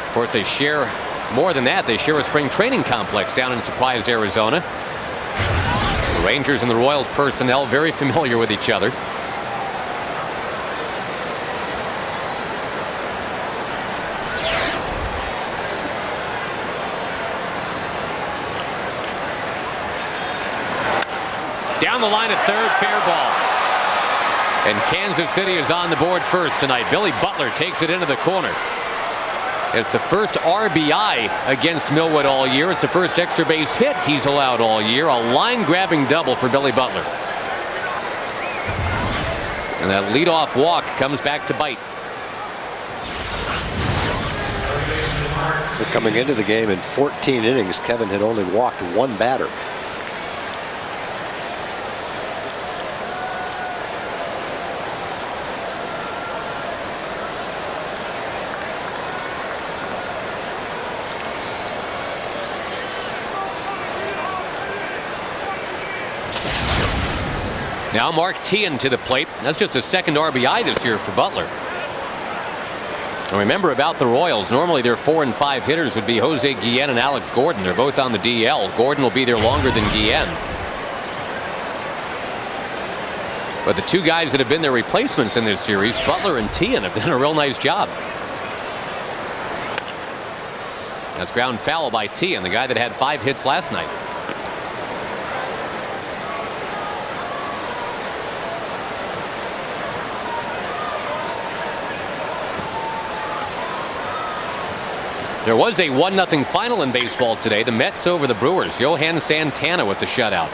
Speaker 1: Of course, they share more than that. They share a spring training complex down in Surprise, Arizona. The Rangers and the Royals personnel very familiar with each other. Down the line at third, fair ball. And Kansas City is on the board first tonight. Billy Butler takes it into the corner. It's the first RBI against Millwood all year. It's the first extra base hit he's allowed all year. A line-grabbing double for Billy Butler. And that leadoff walk comes back to bite.
Speaker 2: But coming into the game in 14 innings, Kevin had only walked one batter.
Speaker 1: Now Mark Teahen to the plate. That's just a second RBI this year for Butler. And remember about the Royals, normally their 4 and 5 hitters would be Jose Guillen and Alex Gordon. They're both on the DL. Gordon will be there longer than Guillen. But the two guys that have been their replacements in this series, Butler and Teahen, have done a real nice job. That's ground foul by Teahen, the guy that had 5 hits last night. There was a 1-0 final in baseball today. The Mets over the Brewers. Johan Santana with the shutout.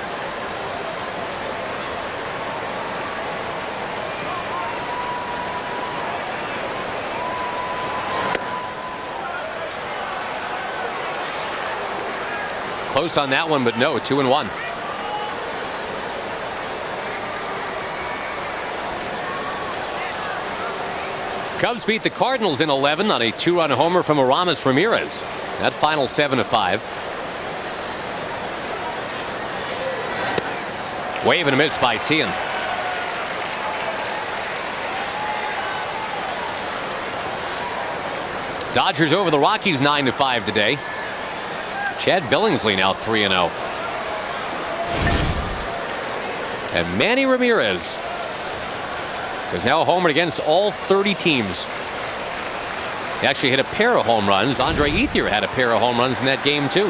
Speaker 1: Close on that one, but no, 2-1. Cubs beat the Cardinals in 11 on a 2-run homer from Aramis Ramirez. That final 7-5. Wave and a miss by Teahen. Dodgers over the Rockies 9-5 today. Chad Billingsley now 3-0. And Manny Ramirez is now homered against all 30 teams. He actually hit a pair of home runs. Andre Ethier had a pair of home runs in that game too.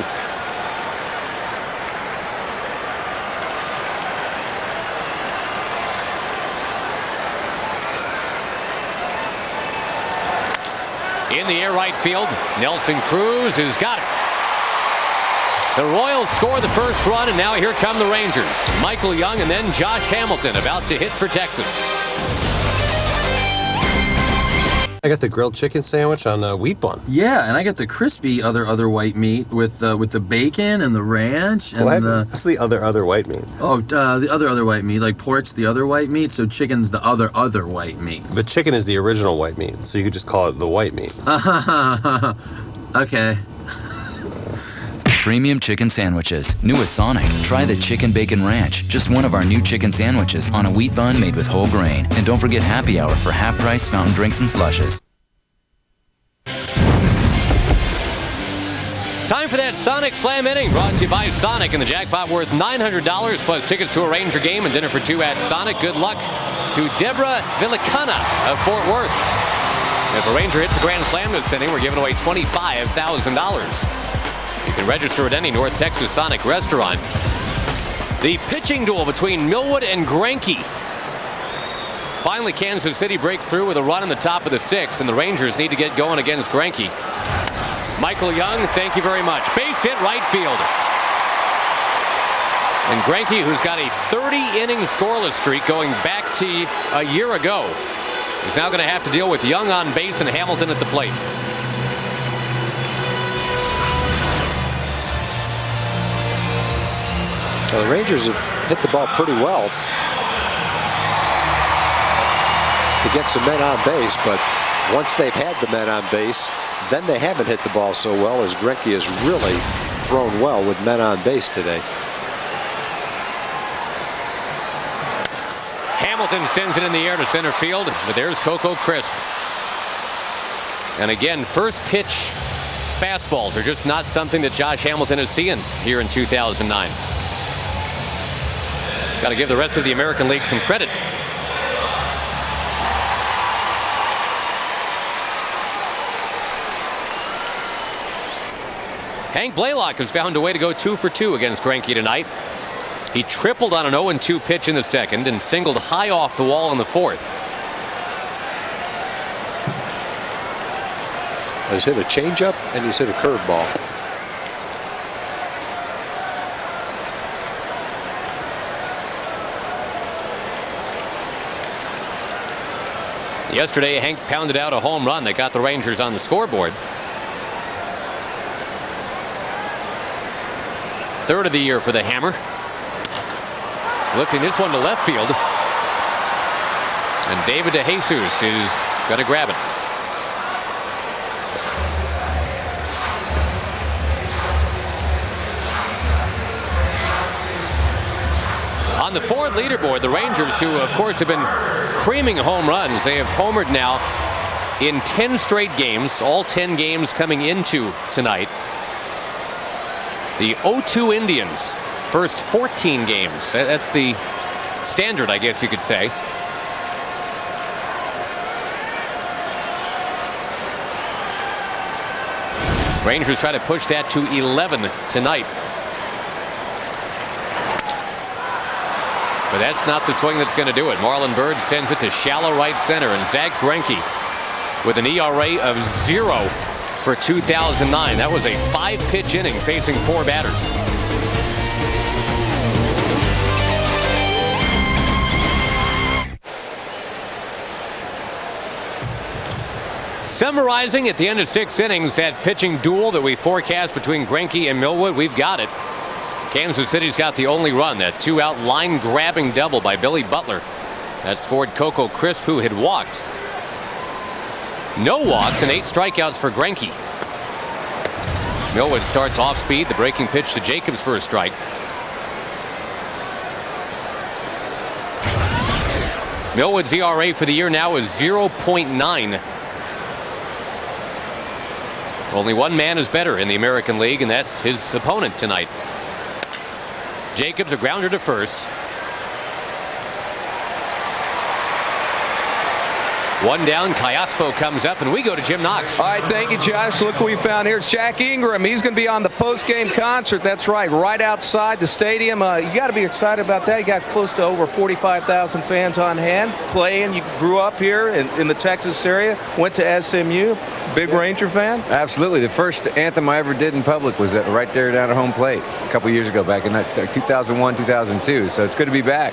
Speaker 1: In the air right field, Nelson Cruz has got it. The Royals score the first run, and now here come the Rangers. Michael Young and then Josh Hamilton about to hit for Texas.
Speaker 8: I got the grilled chicken sandwich on a wheat bun.
Speaker 9: Yeah, and I got the crispy other white meat with the bacon and the ranch. And
Speaker 8: That's the other white meat.
Speaker 9: Oh, the other white meat. Like pork's the other white meat, so chicken's the other white meat.
Speaker 8: But chicken is the original white meat, so you could just call it the white meat.
Speaker 9: Okay.
Speaker 10: Premium chicken sandwiches. New at Sonic. Try the Chicken Bacon Ranch. Just one of our new chicken sandwiches on a wheat bun made with whole grain. And don't forget happy hour for half-price fountain drinks and slushes.
Speaker 1: Time for that Sonic Slam inning, brought to you by Sonic, and the jackpot worth $900 plus tickets to a Ranger game and dinner for 2 at Sonic. Good luck to Deborah Villicana of Fort Worth. If a Ranger hits the Grand Slam this inning, we're giving away $25,000. You can register at any North Texas Sonic restaurant. The pitching duel between Millwood and Greinke. Finally, Kansas City breaks through with a run in the top of the 6th, and the Rangers need to get going against Greinke. Michael Young, thank you very much. Base hit right field. And Greinke, who's got a 30-inning scoreless streak going back to a year ago, is now going to have to deal with Young on base and Hamilton at the plate.
Speaker 2: Well, the Rangers have hit the ball pretty well to get some men on base, but once they've had the men on base, then they haven't hit the ball so well, as Greinke has really thrown well with men on base today.
Speaker 1: Hamilton sends it in the air to center field, but there's Coco Crisp. And again, first pitch fastballs are just not something that Josh Hamilton is seeing here in 2009. Got to give the rest of the American League some credit. Hank Blaylock has found a way to go 2 for 2 against Greinke tonight. He tripled on an 0-2 pitch in the second and singled high off the wall in the 4th.
Speaker 2: He's hit a changeup and he's hit a curveball. Yesterday, Hank pounded out a home run that got the Rangers on the scoreboard.
Speaker 1: Third of the year for the Hammer. Lifting this one to left field. And David DeJesus is going to grab it. On the Ford leaderboard, the Rangers, who of course have been creaming home runs, they have homered now in 10 straight games, all 10 games coming into tonight. The 0-2 Indians, first 14 games. That's the standard, I guess you could say. Rangers try to push that to 11 tonight. But that's not the swing that's going to do it. Marlon Byrd sends it to shallow right center, and Zach Greinke with an ERA of 0 for 2009. That was a 5-pitch inning facing 4 batters. Summarizing at the end of 6 innings, that pitching duel that we forecast between Greinke and Millwood, we've got it. Kansas City's got the only run, that 2-out line-grabbing double by Billy Butler. That scored Coco Crisp, who had walked. No walks and 8 strikeouts for Greinke. Millwood starts off speed, the breaking pitch to Jacobs for a strike. Millwood's ERA for the year now is 0.9. Only one man is better in the American League, and that's his opponent tonight. Jacobs, a grounder to first. One down, Callaspo comes up, and we go to Jim Knox.
Speaker 6: All right, thank you, Josh. Look what we found here. It's Jack Ingram. He's going to be on the post-game concert. That's right outside the stadium. You got to be excited about that. You got close to over 45,000 fans on hand playing. You grew up here in the Texas area, went to SMU. Big Ranger fan?
Speaker 13: Absolutely. The first anthem I ever did in public was right there down at home plate a couple years ago, back in 2001, 2002. So it's good to be back.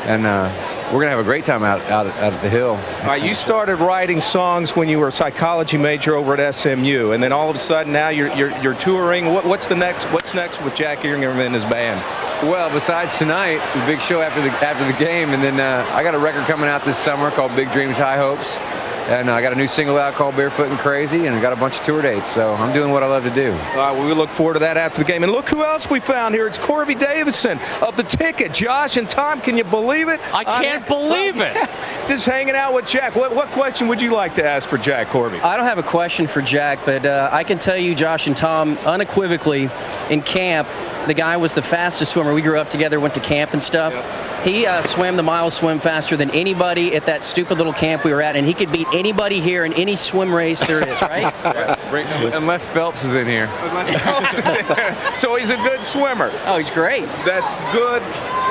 Speaker 13: And we're going to have a great time out at the Hill.
Speaker 6: All right, you started writing songs when you were a psychology major over at SMU, and then all of a sudden now you're touring. What's next with Jack Ingram and his band?
Speaker 13: Well, besides tonight, the big show after the game, and then I got a record coming out this summer called Big Dreams, High Hopes. And I got a new single out called Barefoot and Crazy, and I got a bunch of tour dates, so I'm doing what I love to do.
Speaker 6: All right, well, we look forward to that after the game. And look who else we found here. It's Corby Davison of The Ticket. Josh and Tom, can you believe it?
Speaker 1: I can't believe it.
Speaker 6: Just hanging out with Jack. What question would you like to ask for Jack, Corby?
Speaker 14: I don't have a question for Jack, but I can tell you, Josh and Tom, unequivocally, in camp, the guy was the fastest swimmer. We grew up together, went to camp and stuff. Yep. He swam the mile swim faster than anybody at that stupid little camp we were at, and he could beat anybody here in any swim race there is, right?
Speaker 13: Unless Phelps is in here.
Speaker 6: So he's a good swimmer.
Speaker 14: Oh, he's great.
Speaker 6: That's good.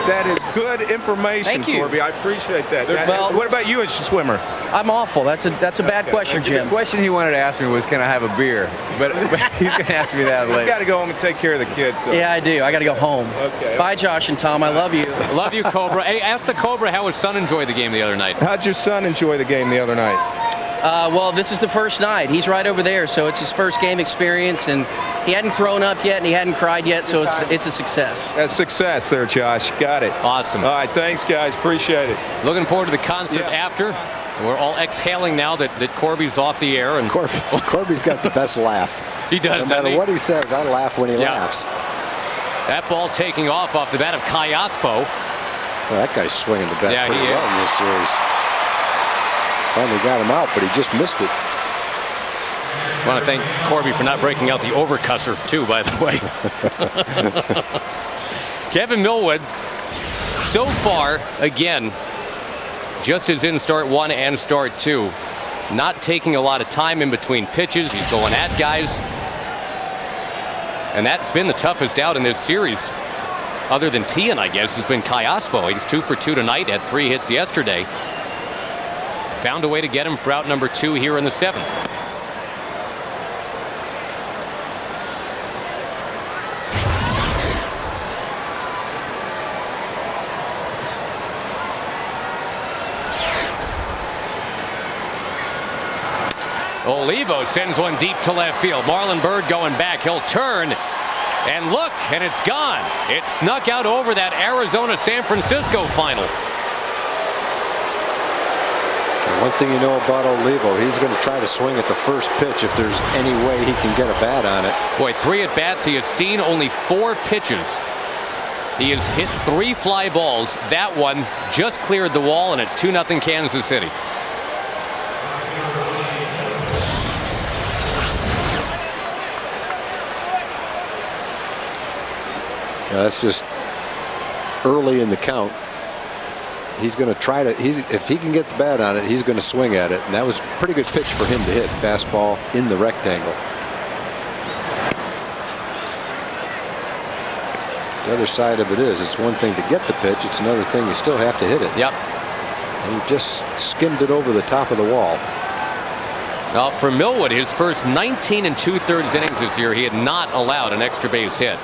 Speaker 6: That is good information,
Speaker 14: Thank you.
Speaker 6: Corby. I appreciate that.
Speaker 14: Well,
Speaker 6: what about you as a swimmer?
Speaker 14: I'm awful. That's a bad question, Jim.
Speaker 13: The question he wanted to ask me was, can I have a beer? But he's going to ask me that later.
Speaker 6: He's got to go home and take care of the kids. So.
Speaker 14: Yeah, I do. I got to go home.
Speaker 6: Okay.
Speaker 14: Bye, Josh and Tom. I love you.
Speaker 1: Love you, Cobra. Hey, ask the Cobra how his son enjoyed the game the other night.
Speaker 6: How'd your son enjoy the game the other night?
Speaker 14: Well, this is the first night. He's right over there, so it's his first game experience, and he hadn't thrown up yet, and he hadn't cried yet, so it's a success.
Speaker 6: That's success there, Josh. Got it.
Speaker 1: Awesome.
Speaker 6: All right, thanks, guys. Appreciate it.
Speaker 1: Looking forward to the concert after. We're all exhaling now that Corby's off the air. And
Speaker 2: Corby's got the best laugh.
Speaker 1: He does.
Speaker 2: No matter what he says, I laugh when he laughs.
Speaker 1: That ball taking off the bat of Callaspo.
Speaker 2: Well, that guy's swinging the bat pretty well in this series. Finally got him out, but he just missed it.
Speaker 1: I want to thank Corby for not breaking out the overcusser, too, by the way. Kevin Millwood, so far, again, just as in start 1 and start 2, not taking a lot of time in between pitches. He's going at guys. And that's been the toughest out in this series. Other than Tian, I guess, has been Callaspo. He's 2 for 2 tonight, had 3 hits yesterday. Found a way to get him for out number 2 here in the 7th. Olivo sends one deep to left field. Marlon Byrd going back. He'll turn And look, and it's gone. It snuck out over that Arizona-San Francisco final.
Speaker 2: One thing you know about Olivo, he's going to try to swing at the first pitch if there's any way he can get a bat on it.
Speaker 1: Boy, 3 at-bats. He has seen only 4 pitches. He has hit 3 fly balls. That one just cleared the wall, and it's 2-0 Kansas City.
Speaker 2: Yeah, that's just early in the count. He's going to try to, if he can get the bat on it, he's going to swing at it. And that was a pretty good pitch for him to hit. Fastball in the rectangle. The other side of it is, it's one thing to get the pitch. It's another thing you still have to hit it.
Speaker 1: Yep.
Speaker 2: And he just skimmed it over the top of the wall.
Speaker 1: For Millwood, his first 19 2/3 innings this year, he had not allowed an extra base hit.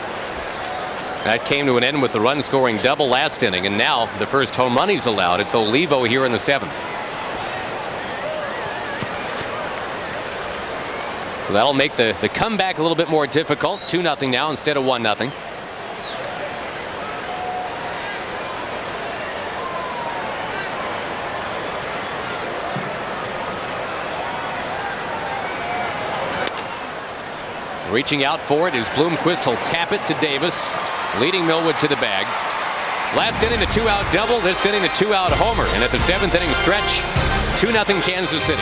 Speaker 1: That came to an end with the run-scoring double last inning, and now the first home run he's allowed. It's Olivo here in the 7th. So that'll make the comeback a little bit more difficult. 2-0 now instead of 1-0. Reaching out for it is Bloomquist. He'll tap it to Davis, leading Millwood to the bag. Last inning, the 2-out double. This inning, the 2-out homer. And at the 7th inning stretch, 2-0 Kansas City.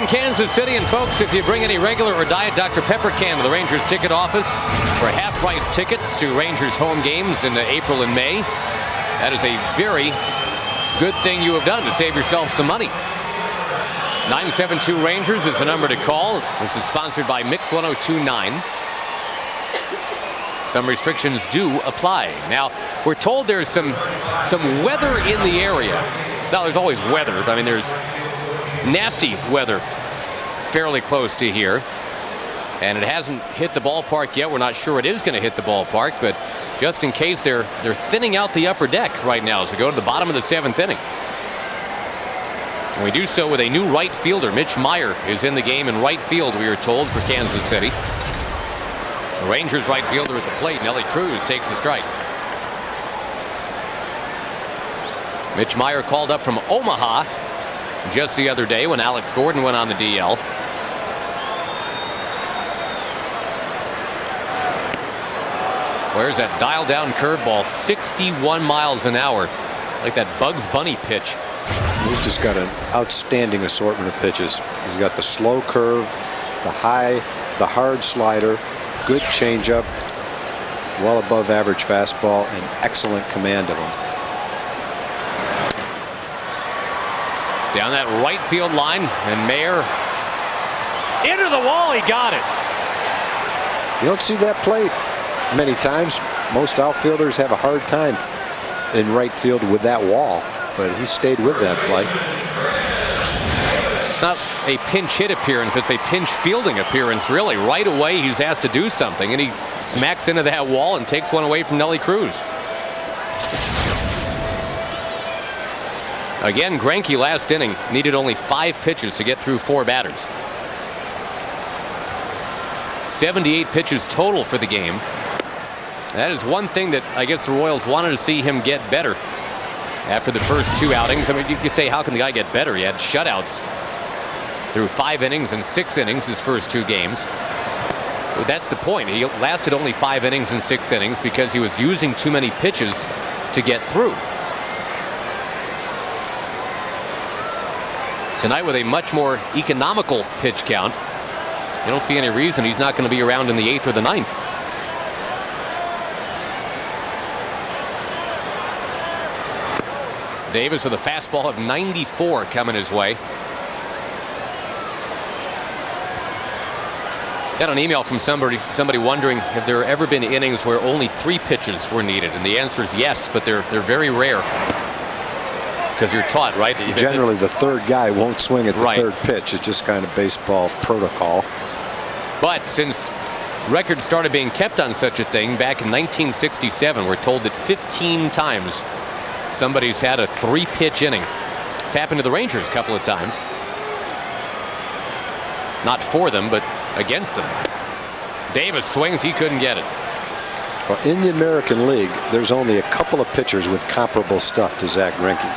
Speaker 1: Kansas City. And folks, if you bring any regular or Diet Dr. Pepper can to the Rangers ticket office for half-price tickets to Rangers home games in April and May, that is a very good thing you have done to save yourself some money. 972 Rangers is the number to call. This is sponsored by Mix 1029. Some restrictions do apply. Now, we're told there's some weather in the area. Now, there's always weather, but I mean, there's nasty weather fairly close to here. And it hasn't hit the ballpark yet. We're not sure it is going to hit the ballpark, but just in case, they're thinning out the upper deck right now as we go to the bottom of the 7th inning. And we do so with a new right fielder. Mitch Meyer is in the game in right field, we are told, for Kansas City. The Rangers right fielder at the plate, Nelly Cruz, takes the strike. Mitch Meyer called up from Omaha just the other day when Alex Gordon went on the DL. Where's that dialed down curveball? 61 miles an hour. Like that Bugs Bunny pitch.
Speaker 2: He's just got an outstanding assortment of pitches. He's got the slow curve, the high, the hard slider, good changeup, well above average fastball, and excellent command of them.
Speaker 1: Down that right field line, and Mayer into the wall. He got it.
Speaker 2: You don't see that play many times. Most outfielders have a hard time in right field with that wall, but he stayed with that play.
Speaker 1: It's not a pinch hit appearance, it's a pinch fielding appearance, really. Right away, he's asked to do something, and he smacks into that wall and takes one away from Nelly Cruz. Again, Greinke last inning needed only 5 pitches to get through 4 batters. 78 pitches total for the game. That is one thing that I guess the Royals wanted to see him get better after the first 2 outings. I mean, you could say, how can the guy get better? He had shutouts through 5 innings and 6 innings his first 2 games. But that's the point. He lasted only 5 innings and 6 innings because he was using too many pitches to get through. Tonight, with a much more economical pitch count, you don't see any reason he's not going to be around in the 8th or the 9th. Davis with a fastball of 94 coming his way. Got an email from somebody wondering, have there ever been innings where only 3 pitches were needed? And the answer is yes, but they're very rare. Because you're taught, right?
Speaker 2: Generally, the third guy won't swing at the third pitch. It's just kind of baseball protocol.
Speaker 1: But since record started being kept on such a thing back in 1967. We're told that 15 times somebody's had a 3-pitch inning. It's happened to the Rangers a couple of times. Not for them, but against them. Davis swings, he couldn't get it.
Speaker 2: Well, in the American League, there's only a couple of pitchers with comparable stuff to Zack Greinke.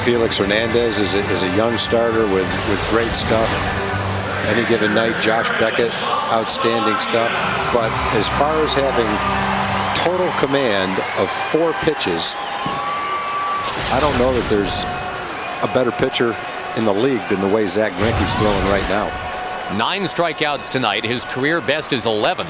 Speaker 2: Felix Hernandez is a young starter with great stuff. Any given night, Josh Beckett, outstanding stuff. But as far as having total command of 4 pitches, I don't know that there's a better pitcher in the league than the way Zack Greinke's throwing right now.
Speaker 1: 9 strikeouts tonight. His career best is 11.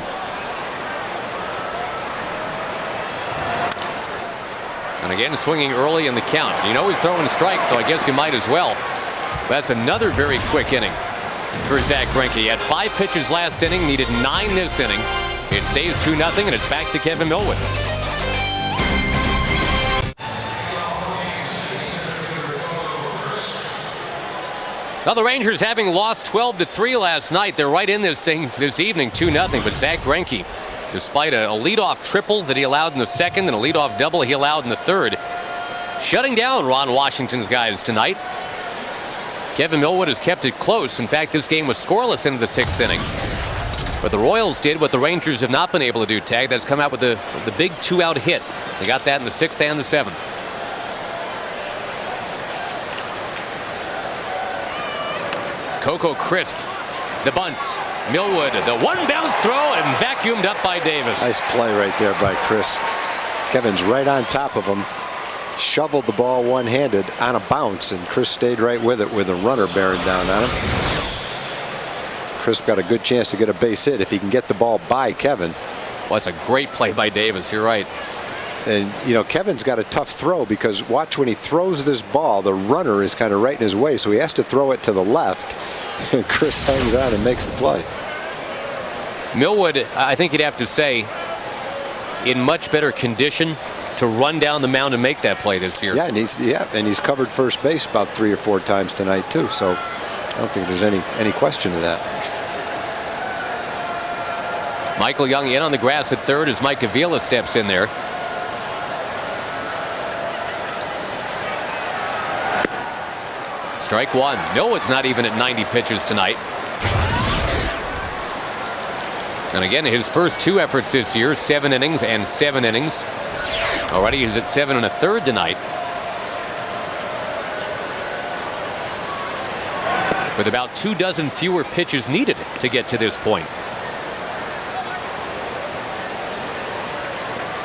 Speaker 1: And again, swinging early in the count. You know he's throwing strikes, so I guess you might as well. That's another very quick inning for Zack Greinke. He had 5 pitches last inning, needed 9 this inning. It stays 2-0, and it's back to Kevin Millwood. Now the Rangers, having lost 12-3 last night, they're right in this thing this evening, 2-0. But Zack Greinke, despite a leadoff triple that he allowed in the second and a leadoff double he allowed in the third, shutting down Ron Washington's guys tonight. Kevin Millwood has kept it close. In fact, this game was scoreless into the 6th inning. But the Royals did what the Rangers have not been able to do, Tag. That's come out with the big 2-out hit. They got that in the 6th and the 7th. Coco Crisp, the bunt. Millwood, the 1-bounce throw, and vacuumed up by Davis.
Speaker 2: Nice play right there by Chris. Kevin's right on top of him. Shoveled the ball one-handed on a bounce, and Chris stayed right with it with a runner bearing down on him. Chris got a good chance to get a base hit if he can get the ball by Kevin.
Speaker 1: Well, that's a great play by Davis. You're right.
Speaker 2: And, you know, Kevin's got a tough throw because watch when he throws this ball, the runner is kind of right in his way, so he has to throw it to the left. And Chris hangs on and makes the play.
Speaker 1: Millwood, I think you'd have to say, in much better condition to run down the mound and make that play this year.
Speaker 2: Yeah, and he's covered first base about 3 or 4 times tonight too. So I don't think there's any question of that.
Speaker 1: Michael Young in on the grass at third as Mike Avila steps in there. Strike 1. No, it's not even at 90 pitches tonight. And again, his first 2 efforts this year, 7 innings and 7 innings. Already he's at 7 1/3 tonight. With about 24 fewer pitches needed to get to this point.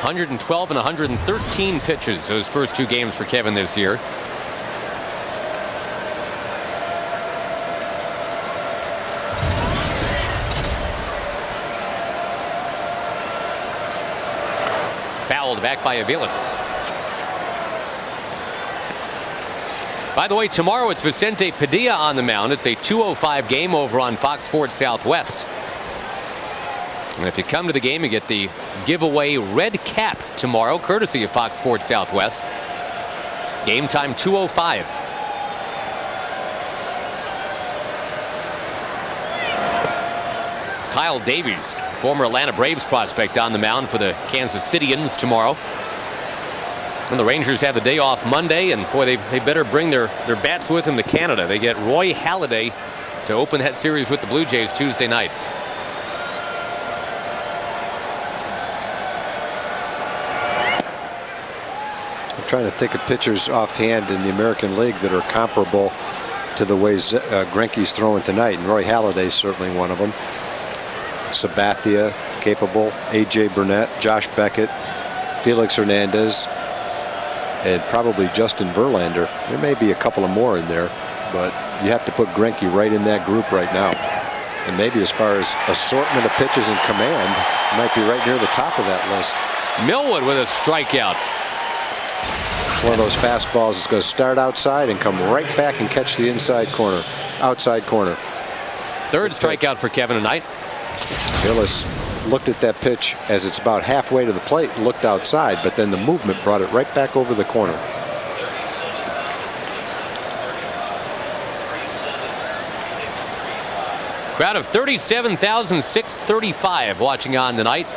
Speaker 1: 112 and 113 pitches those first 2 games for Kevin this year. Fouled back by Aviles. By the way, tomorrow it's Vicente Padilla on the mound. It's a 2:05 game over on Fox Sports Southwest. And if you come to the game, you get the giveaway red cap tomorrow, courtesy of Fox Sports Southwest. Game time 2:05. Kyle Davies, former Atlanta Braves prospect, on the mound for the Kansas Cityans tomorrow. And the Rangers have the day off Monday, and boy, they better bring their bats with them to Canada. They get Roy Halladay to open that series with the Blue Jays Tuesday night.
Speaker 2: I'm trying to think of pitchers offhand in the American League that are comparable to the ways Greinke's throwing tonight, and Roy Halladay is certainly one of them. Sabathia, capable. A.J. Burnett, Josh Beckett, Felix Hernandez, and probably Justin Verlander. There may be a couple of more in there, but you have to put Greinke right in that group right now. And maybe as far as assortment of pitches and command, might be right near the top of that list.
Speaker 1: Millwood with a strikeout.
Speaker 2: It's one of those fastballs that's going to start outside and come right back and catch the inside corner, outside corner.
Speaker 1: Third strikeout for Kevin tonight.
Speaker 2: Hillis looked at that pitch as it's about halfway to the plate and looked outside, but then the movement brought it right back over the corner.
Speaker 1: Crowd of 37,635 watching on tonight.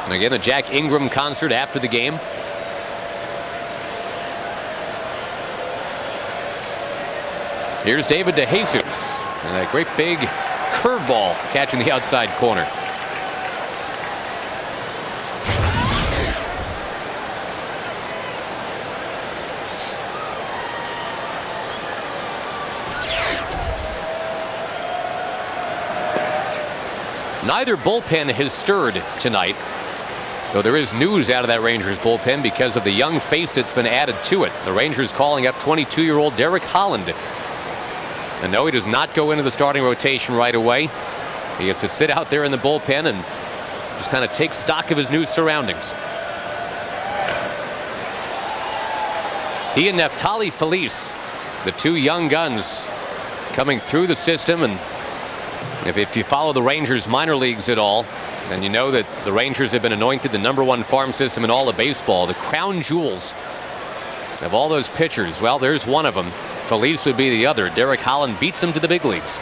Speaker 1: And again, the Jack Ingram concert after the game. Here's David DeJesus. And a great big curveball catching the outside corner. Neither bullpen has stirred tonight, though there is news out of that Rangers bullpen because of the young face that's been added to it. The Rangers calling up 22-year-old Derek Holland. And no, he does not go into the starting rotation right away. He has to sit out there in the bullpen and just kind of take stock of his new surroundings. He and Neftali Feliz, the two young guns coming through the system. And if you follow the Rangers minor leagues at all, and you know that the Rangers have been anointed the #1 farm system in all of baseball, the crown jewels of all those pitchers, well, there's one of them. Feliz would be the other. Derek Holland beats him to the big leagues.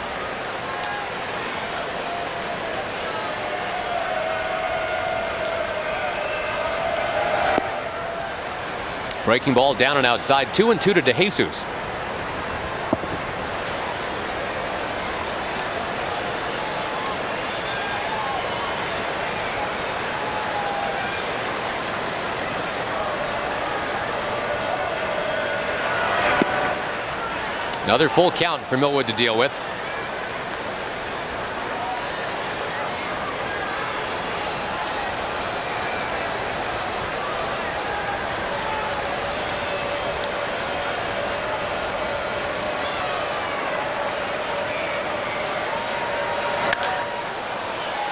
Speaker 1: Breaking ball down and outside. 2-2 to DeJesus. Another full count for Millwood to deal with.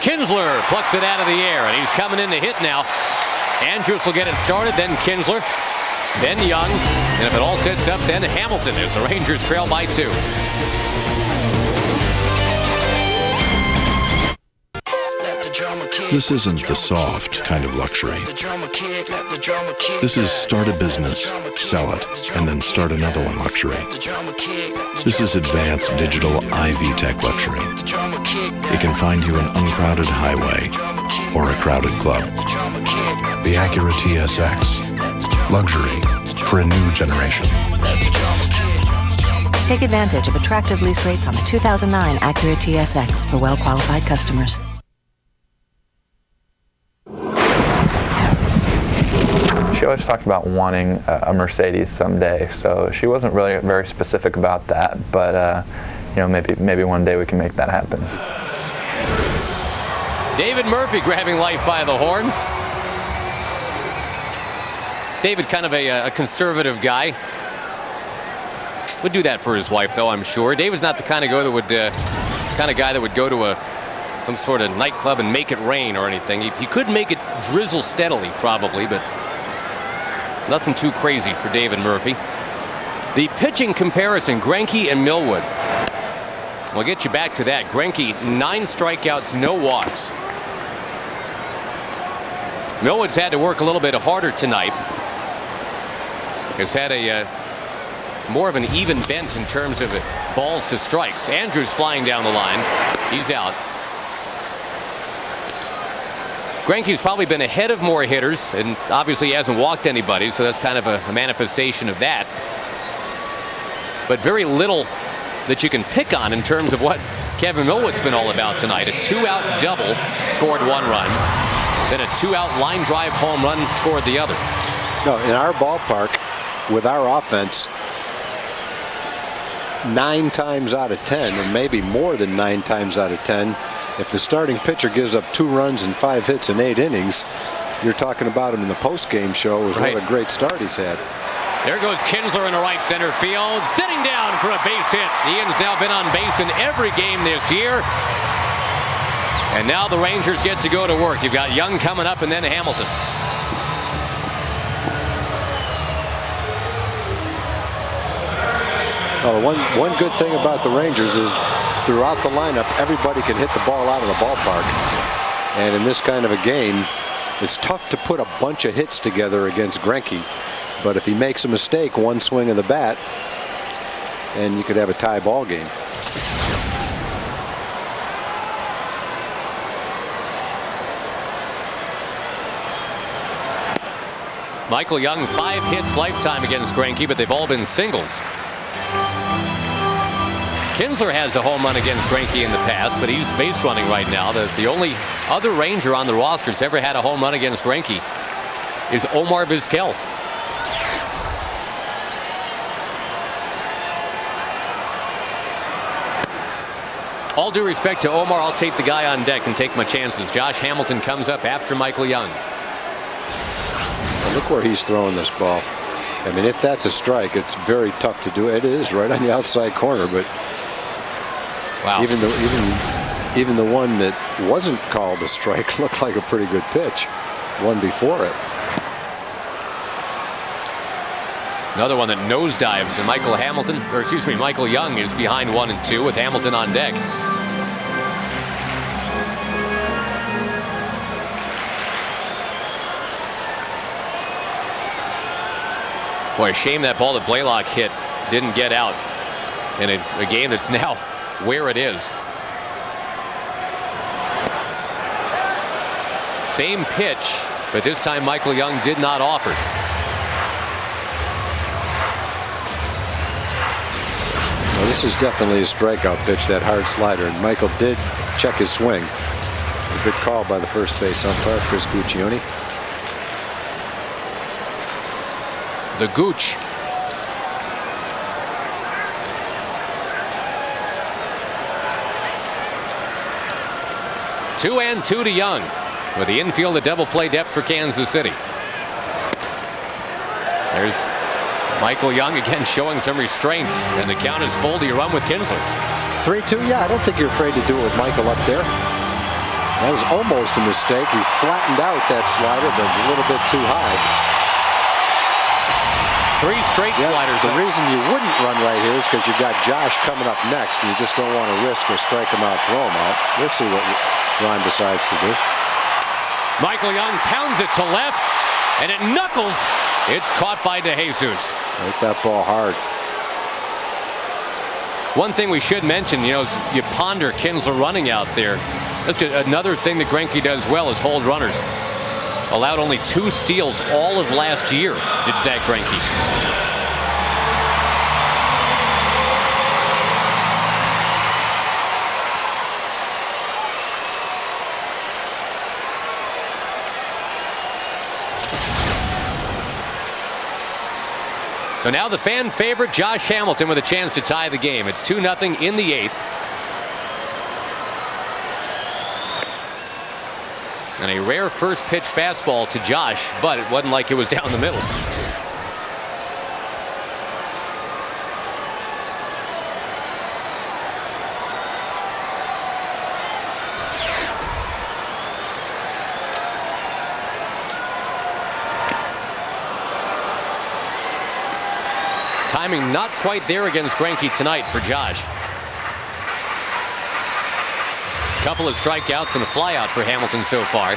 Speaker 1: Kinsler plucks it out of the air, and he's coming in to hit now. Andrus will get it started, then Kinsler, then Young, and if it all sets up, then Hamilton as the Rangers trail by 2.
Speaker 15: This isn't the soft kind of luxury. This is start a business, sell it, and then start another one luxury. This is advanced digital IV Tech luxury. It can find you an uncrowded highway or a crowded club. The Acura TSX. Luxury for a new generation.
Speaker 16: Take advantage of attractive lease rates on the 2009 Acura TSX for well-qualified customers.
Speaker 17: She always talked about wanting a Mercedes someday, so she wasn't really very specific about that, but you know, maybe one day we can make that happen.
Speaker 1: David Murphy grabbing life by the horns. David, kind of a conservative guy. Would do that for his wife, though, I'm sure. David's not the kind of guy that would go to some sort of nightclub and make it rain or anything. He could make it drizzle steadily, probably, but nothing too crazy for David Murphy. The pitching comparison, Greinke and Millwood. We'll get you back to that. Greinke, 9 strikeouts, no walks. Millwood's had to work a little bit harder tonight. Has had a more of an even bent in terms of balls to strikes. Andrus flying down the line. He's out. Greinke's probably been ahead of more hitters, and obviously he hasn't walked anybody, so that's kind of a manifestation of that. But very little that you can pick on in terms of what Kevin Millwood's been all about tonight. A 2-out double, scored 1 run. Then a 2-out line drive home run, scored the other.
Speaker 2: No, in our ballpark, with our offense, 9 times out of 10, and maybe more than 9 times out of 10, if the starting pitcher gives up 2 runs and 5 hits in 8 innings, you're talking about him in the post-game show as what a great start he's had.
Speaker 1: There goes Kinsler in the right center field, sitting down for a base hit. Ian's now been on base in every game this year. And now the Rangers get to go to work. You've got Young coming up and then Hamilton.
Speaker 2: Oh, one good thing about the Rangers is throughout the lineup, everybody can hit the ball out of the ballpark. And in this kind of a game, it's tough to put a bunch of hits together against Greinke. But if he makes a mistake, one swing of the bat, and you could have a tie ball game.
Speaker 1: Michael Young, 5 hits lifetime against Greinke, but they've all been singles. Kinsler has a home run against Greinke in the past, but he's base running right now. The only other Ranger on the roster that's ever had a home run against Greinke is Omar Vizquel. All due respect to Omar, I'll take the guy on deck and take my chances. Josh Hamilton comes up after Michael Young.
Speaker 2: Well, look where he's throwing this ball. I mean, if that's a strike, it's very tough to do. It is right on the outside corner, but
Speaker 1: wow.
Speaker 2: Even the one that wasn't called a strike looked like a pretty good pitch. One before it.
Speaker 1: Another one that nosedives, and Michael Young is behind 1 and 2 with Hamilton on deck. Boy, a shame that ball that Blaylock hit didn't get out in a game that's now where it is. Same pitch, but this time Michael Young did not offer.
Speaker 2: Well, this is definitely a strikeout pitch, that hard slider, and Michael did check his swing. A good call by the first base umpire, Chris Guccione.
Speaker 1: The Gooch. Two and two to Young. With the infield, a double play depth for Kansas City. There's Michael Young again showing some restraint, and the count is full. Do you run with Kinsler?
Speaker 2: 3-2, yeah, I don't think you're afraid to do it with Michael up there. That was almost a mistake. He flattened out that slider, but it was a little bit too high.
Speaker 1: 3 straight sliders.
Speaker 2: The reason you wouldn't run right here is because you've got Josh coming up next, and you just don't want to risk a strike him out, throw him out. We'll see what Ron decides to do.
Speaker 1: Michael Young pounds it to left, and it knuckles. It's caught by DeJesus.
Speaker 2: Hit that ball hard.
Speaker 1: One thing we should mention, is you ponder Kinsler running out there. That's just another thing that Greinke does well is hold runners. Allowed only 2 steals all of last year, did Zach Greinke. So now the fan favorite Josh Hamilton with a chance to tie the game. It's 2-0 in the 8th. And a rare first pitch fastball to Josh, but it wasn't like it was down the middle. Timing not quite there against Greinke tonight for Josh. Couple of strikeouts and a flyout for Hamilton so far.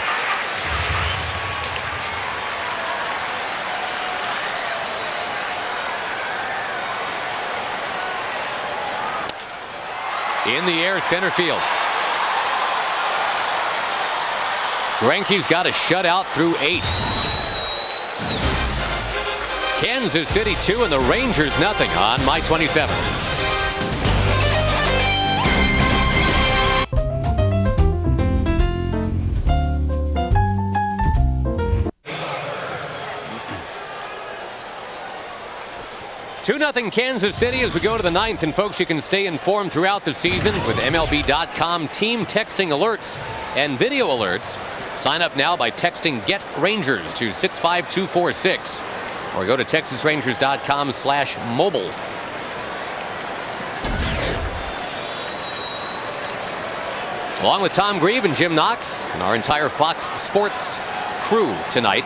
Speaker 1: In the air, center field. Greinke's got a shutout through 8. Kansas City 2 and the Rangers nothing on My 27. Nothing Kansas City as we go to the 9th, and folks, you can stay informed throughout the season with MLB.com team texting alerts and video alerts. Sign up now by texting Get Rangers to 65246 or go to TexasRangers.com/mobile. Along with Tom Grieve and Jim Knox and our entire Fox Sports crew tonight,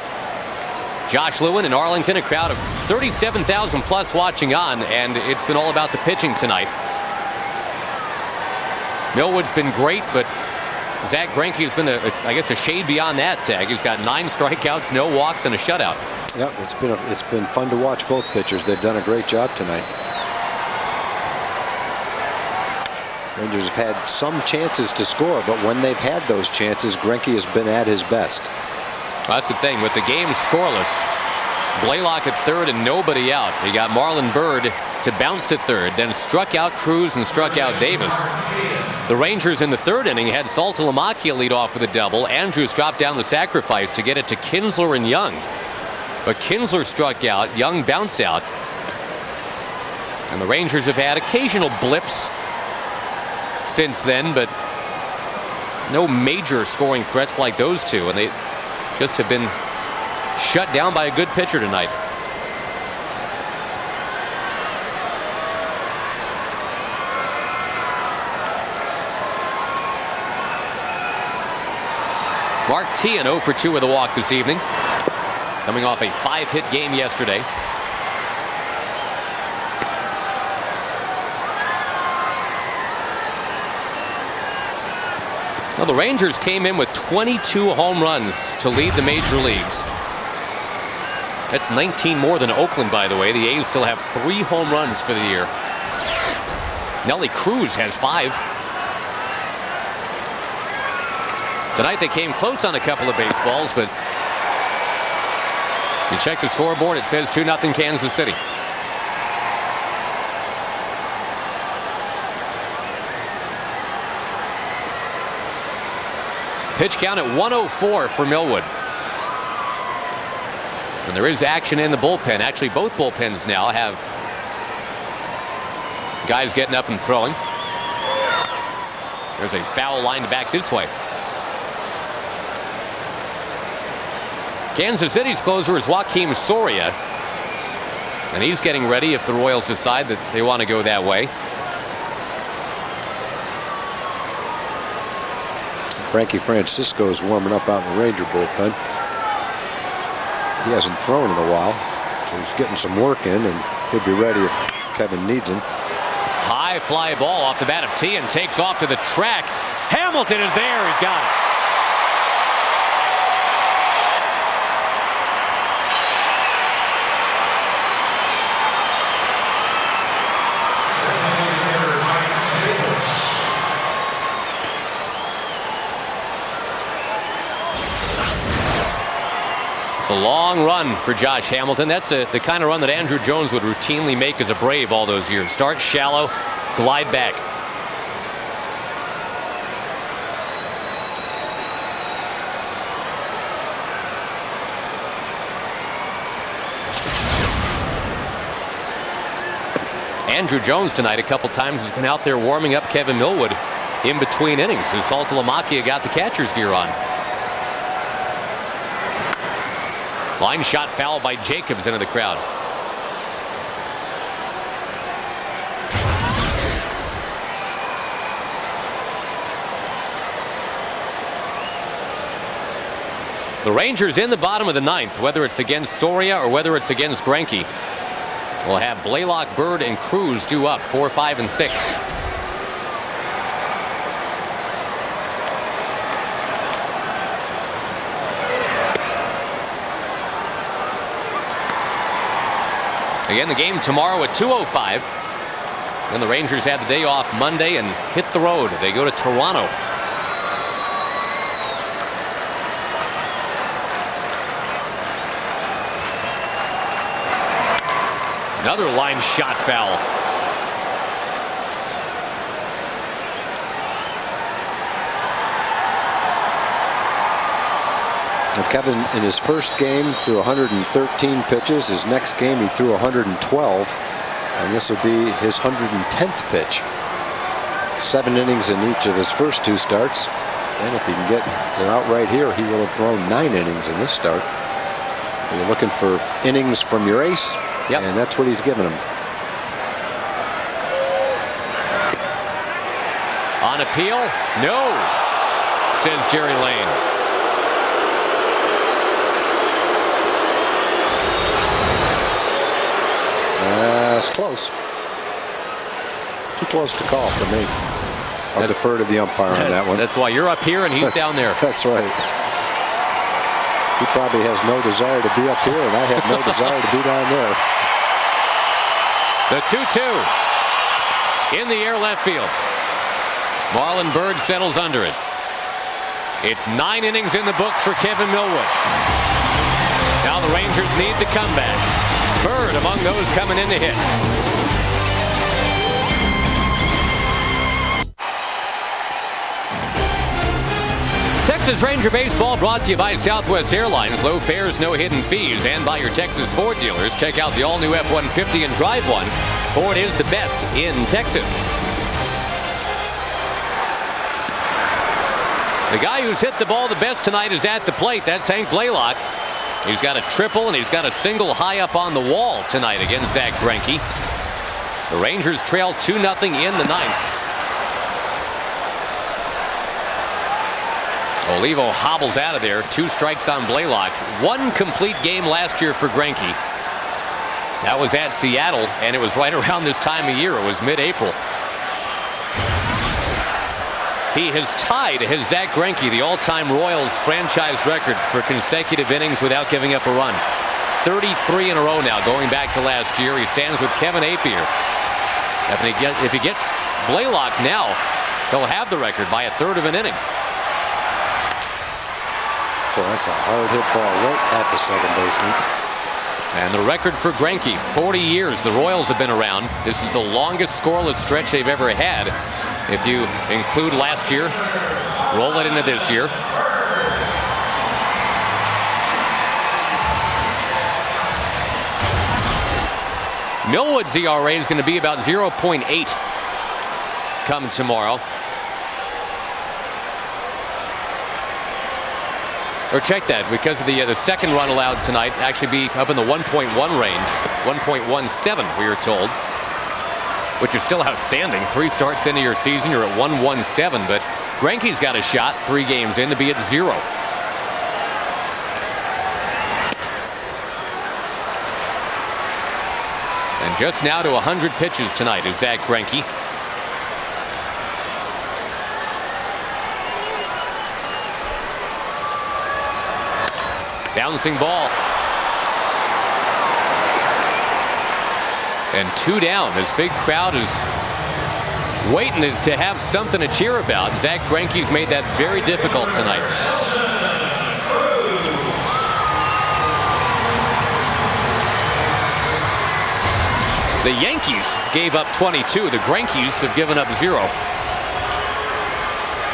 Speaker 1: Josh Lewin in Arlington, a crowd of 37,000 plus watching on, and it's been all about the pitching tonight. Millwood's been great, but Zach Greinke has been, I guess, a shade beyond that tag. He's got 9 strikeouts, no walks, and a shutout.
Speaker 2: Yep, it's been fun to watch both pitchers. They've done a great job tonight. Rangers have had some chances to score, but when they've had those chances, Greinke has been at his best.
Speaker 1: Well, that's the thing with the game scoreless. Blaylock at third and nobody out. He got Marlon Byrd to bounce to third, then struck out Cruz and struck out Davis. The Rangers in the third inning had Saltalamacchia lead off with a double. Andrews dropped down the sacrifice to get it to Kinsler and Young. But Kinsler struck out, Young bounced out. And the Rangers have had occasional blips since then, but no major scoring threats like those two. And they just have been shut down by a good pitcher tonight. Mark Teahen 0 for 2 with a walk this evening, coming off a 5-hit game yesterday. Well, the Rangers came in with 22 home runs to lead the major leagues. That's 19 more than Oakland, by the way. The A's still have 3 home runs for the year. Nelly Cruz has 5. Tonight they came close on a couple of baseballs, but you check the scoreboard, it says 2-0 Kansas City. Pitch count at 104 for Millwood. And there is action in the bullpen. Actually, both bullpens now have guys getting up and throwing. There's a foul lined back this way. Kansas City's closer is Joakim Soria. And he's getting ready if the Royals decide that they want to go that way.
Speaker 2: Frankie Francisco is warming up out in the Ranger bullpen. He hasn't thrown in a while, so he's getting some work in, and he'll be ready if Kevin needs him.
Speaker 1: High fly ball off the bat of Teahen, takes off to the track. Hamilton is there. He's got it. It's a long run for Josh Hamilton. That's the kind of run that Andrew Jones would routinely make as a Brave all those years. Start shallow, glide back. Andrew Jones tonight a couple times has been out there warming up Kevin Millwood in between innings as Saltalamacchia got the catcher's gear on. Line shot foul by Jacobs into the crowd. The Rangers in the bottom of the ninth, whether it's against Soria or whether it's against Greinke. We'll have Blaylock, Byrd, and Cruz due up 4, 5, and 6. Again, the game tomorrow at 2:05. Then the Rangers have the day off Monday and hit the road. They go to Toronto. Another line shot foul.
Speaker 2: Now Kevin, in his first game, threw 113 pitches. His next game, he threw 112. And this will be his 110th pitch. 7 innings in each of his first 2 starts. And if he can get it out right here, he will have thrown 9 innings in this start. You're looking for innings from your ace.
Speaker 1: Yep.
Speaker 2: And that's what he's given him.
Speaker 1: On appeal? No, says Jerry Lane.
Speaker 2: That's close. Too close to call for me. I'll defer to the umpire on that one.
Speaker 1: That's why you're up here and he's down there.
Speaker 2: That's right. He probably has no desire to be up here, and I have no desire to be down there.
Speaker 1: The 2-2 in the air left field. Marlon Byrd settles under it. It's 9 innings in the books for Kevin Millwood. Now the Rangers need the comeback. Bird among those coming in to hit. Texas Ranger Baseball brought to you by Southwest Airlines. Low fares, no hidden fees, and by your Texas Ford dealers. Check out the all-new F-150 and drive one. Ford is the best in Texas. The guy who's hit the ball the best tonight is at the plate. That's Hank Blaylock. He's got a triple and he's got a single high up on the wall tonight against Zach Greinke. The Rangers trail 2-0 in the ninth. Olivo hobbles out of there. 2 strikes on Blaylock. 1 complete game last year for Greinke. That was at Seattle, and it was right around this time of year. It was mid-April. He has tied his Zach Greinke, the all-time Royals franchise record for consecutive innings without giving up a run. 33 in a row now, going back to last year. He stands with Kevin Appier. If he gets Blaylock now, he'll have the record by 1/3 of an inning.
Speaker 2: Boy, that's a hard hit ball right at the second baseman.
Speaker 1: And the record for Greinke, 40 years the Royals have been around. This is the longest scoreless stretch they've ever had. If you include last year, roll it into this year. Millwood's ERA is going to be about 0.8 come tomorrow. Or check that, because of the second run allowed tonight, actually be up in the 1.1 range. 1.17 we are told, which is still outstanding. 3 starts into your season, you're at 1.17, but Greinke's got a shot 3 games in to be at 0. And just now to 100 pitches tonight is Zach Greinke. Bouncing ball. And 2 down. This big crowd is waiting to have something to cheer about. Zach Greinke's made that very difficult tonight. The Yankees gave up 22. The Greinke's have given up 0.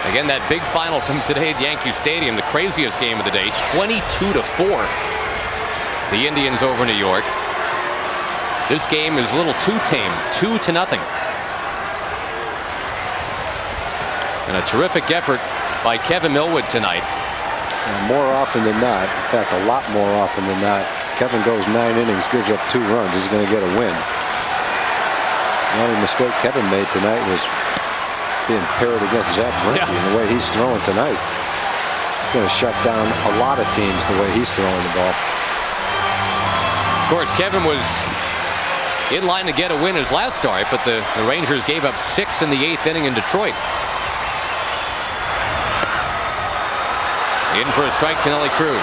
Speaker 1: Again, that big final from today at Yankee Stadium, the craziest game of the day, 22-4. The Indians over New York. This game is a little too tame, 2-0. And a terrific effort by Kevin Millwood tonight.
Speaker 2: And more often than not, in fact, a lot more often than not, Kevin goes 9 innings, gives up 2 runs. He's going to get a win. The only mistake Kevin made tonight was being paired against Zach Greinke and the way he's throwing tonight. It's going to shut down a lot of teams the way he's throwing the ball.
Speaker 1: Of course, Kevin was in line to get a win his last start, but the Rangers gave up 6 in the 8th inning in Detroit. In for a strike to Nelly Cruz.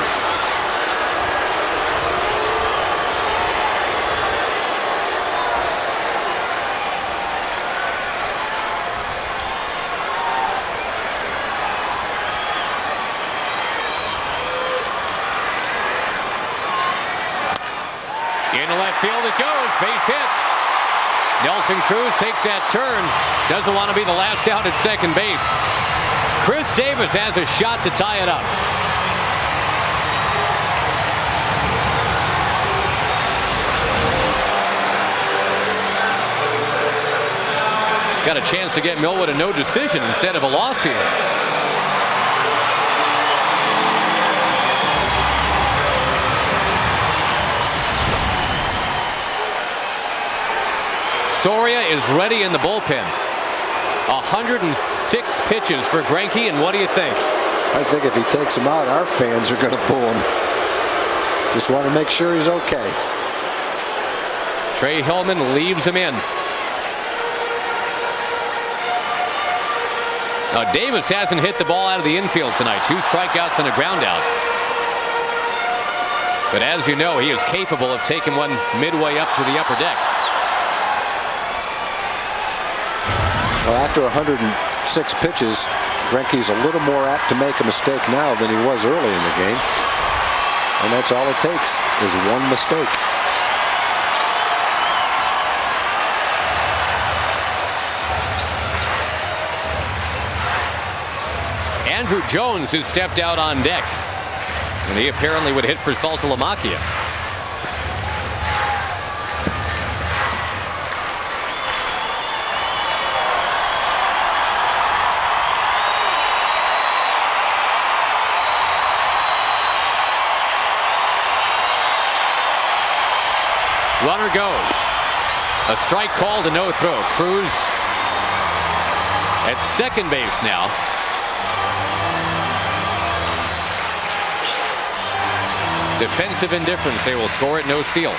Speaker 1: Into left field it goes. Base hit. Nelson Cruz takes that turn. Doesn't want to be the last out at second base. Chris Davis has a shot to tie it up. Got a chance to get Millwood a no decision instead of a loss here. Soria is ready in the bullpen. 106 pitches for Greinke, and what do you think?
Speaker 2: I think if he takes him out, our fans are going to boo him. Just want to make sure he's okay.
Speaker 1: Trey Hillman leaves him in. Now Davis hasn't hit the ball out of the infield tonight. 2 strikeouts and a ground out. But as you know, he is capable of taking one midway up to the upper deck.
Speaker 2: Well, after 106 pitches, Greinke's a little more apt to make a mistake now than he was early in the game. And that's all it takes is one mistake.
Speaker 1: Andrew Jones has stepped out on deck. And he apparently would hit for Saltalamacchia. Runner goes. A strike called, a no throw. Cruz at second base now. Defensive indifference. They will score it, no steal.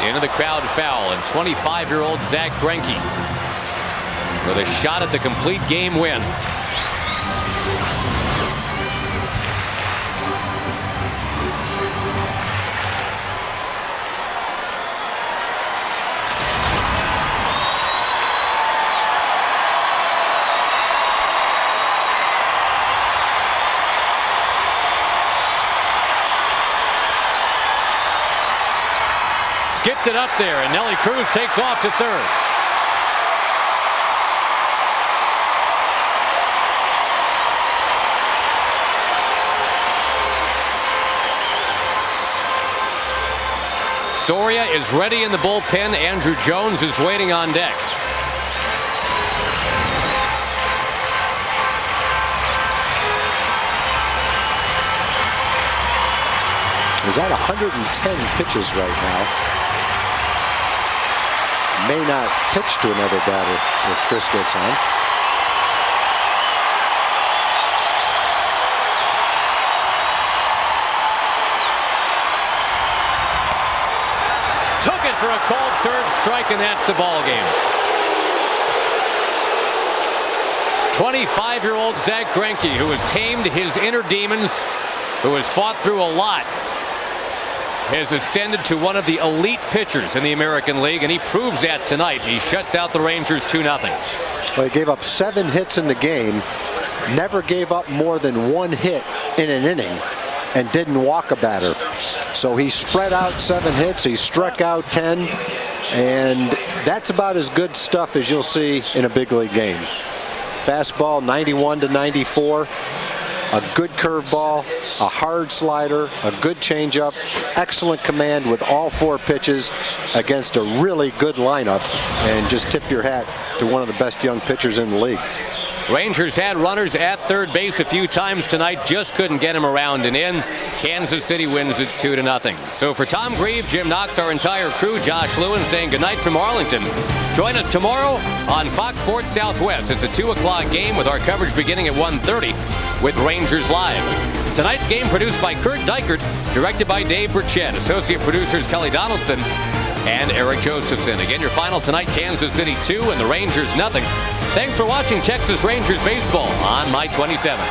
Speaker 1: Into the crowd foul, and 25-year-old Zach Greinke with a shot at the complete game win. Skipped it up there, and Nelly Cruz takes off to third. Soria is ready in the bullpen. Andrew Jones is waiting on deck.
Speaker 2: He's at 110 pitches right now. May not pitch to another batter if Chris gets on.
Speaker 1: Took it for a called third strike, and that's the ball game. 25-year-old Zach Greinke, who has tamed his inner demons, who has fought through a lot, has ascended to one of the elite pitchers in the American League, and he proves that tonight. He shuts out the Rangers 2-0.
Speaker 2: Well, he gave up 7 hits in the game, never gave up more than 1 hit in an inning, and didn't walk a batter. So he spread out 7 hits, he struck out 10, and that's about as good stuff as you'll see in a big league game. Fastball 91 to 94. A good curveball, a hard slider, a good changeup, excellent command with all 4 pitches against a really good lineup, and just tip your hat to one of the best young pitchers in the league.
Speaker 1: Rangers had runners at third base a few times tonight, just couldn't get him around and in. Kansas City wins it 2-0. So for Tom Grieve, Jim Knox, our entire crew, Josh Lewin saying goodnight from Arlington. Join us tomorrow on Fox Sports Southwest. It's a 2 o'clock game with our coverage beginning at 1:30 with Rangers Live. Tonight's game produced by Kurt Dykert, directed by Dave Burchett, associate producers Kelly Donaldson and Eric Josephson. Again, your final tonight, Kansas City 2 and the Rangers 0. Thanks for watching Texas Rangers baseball on My 27.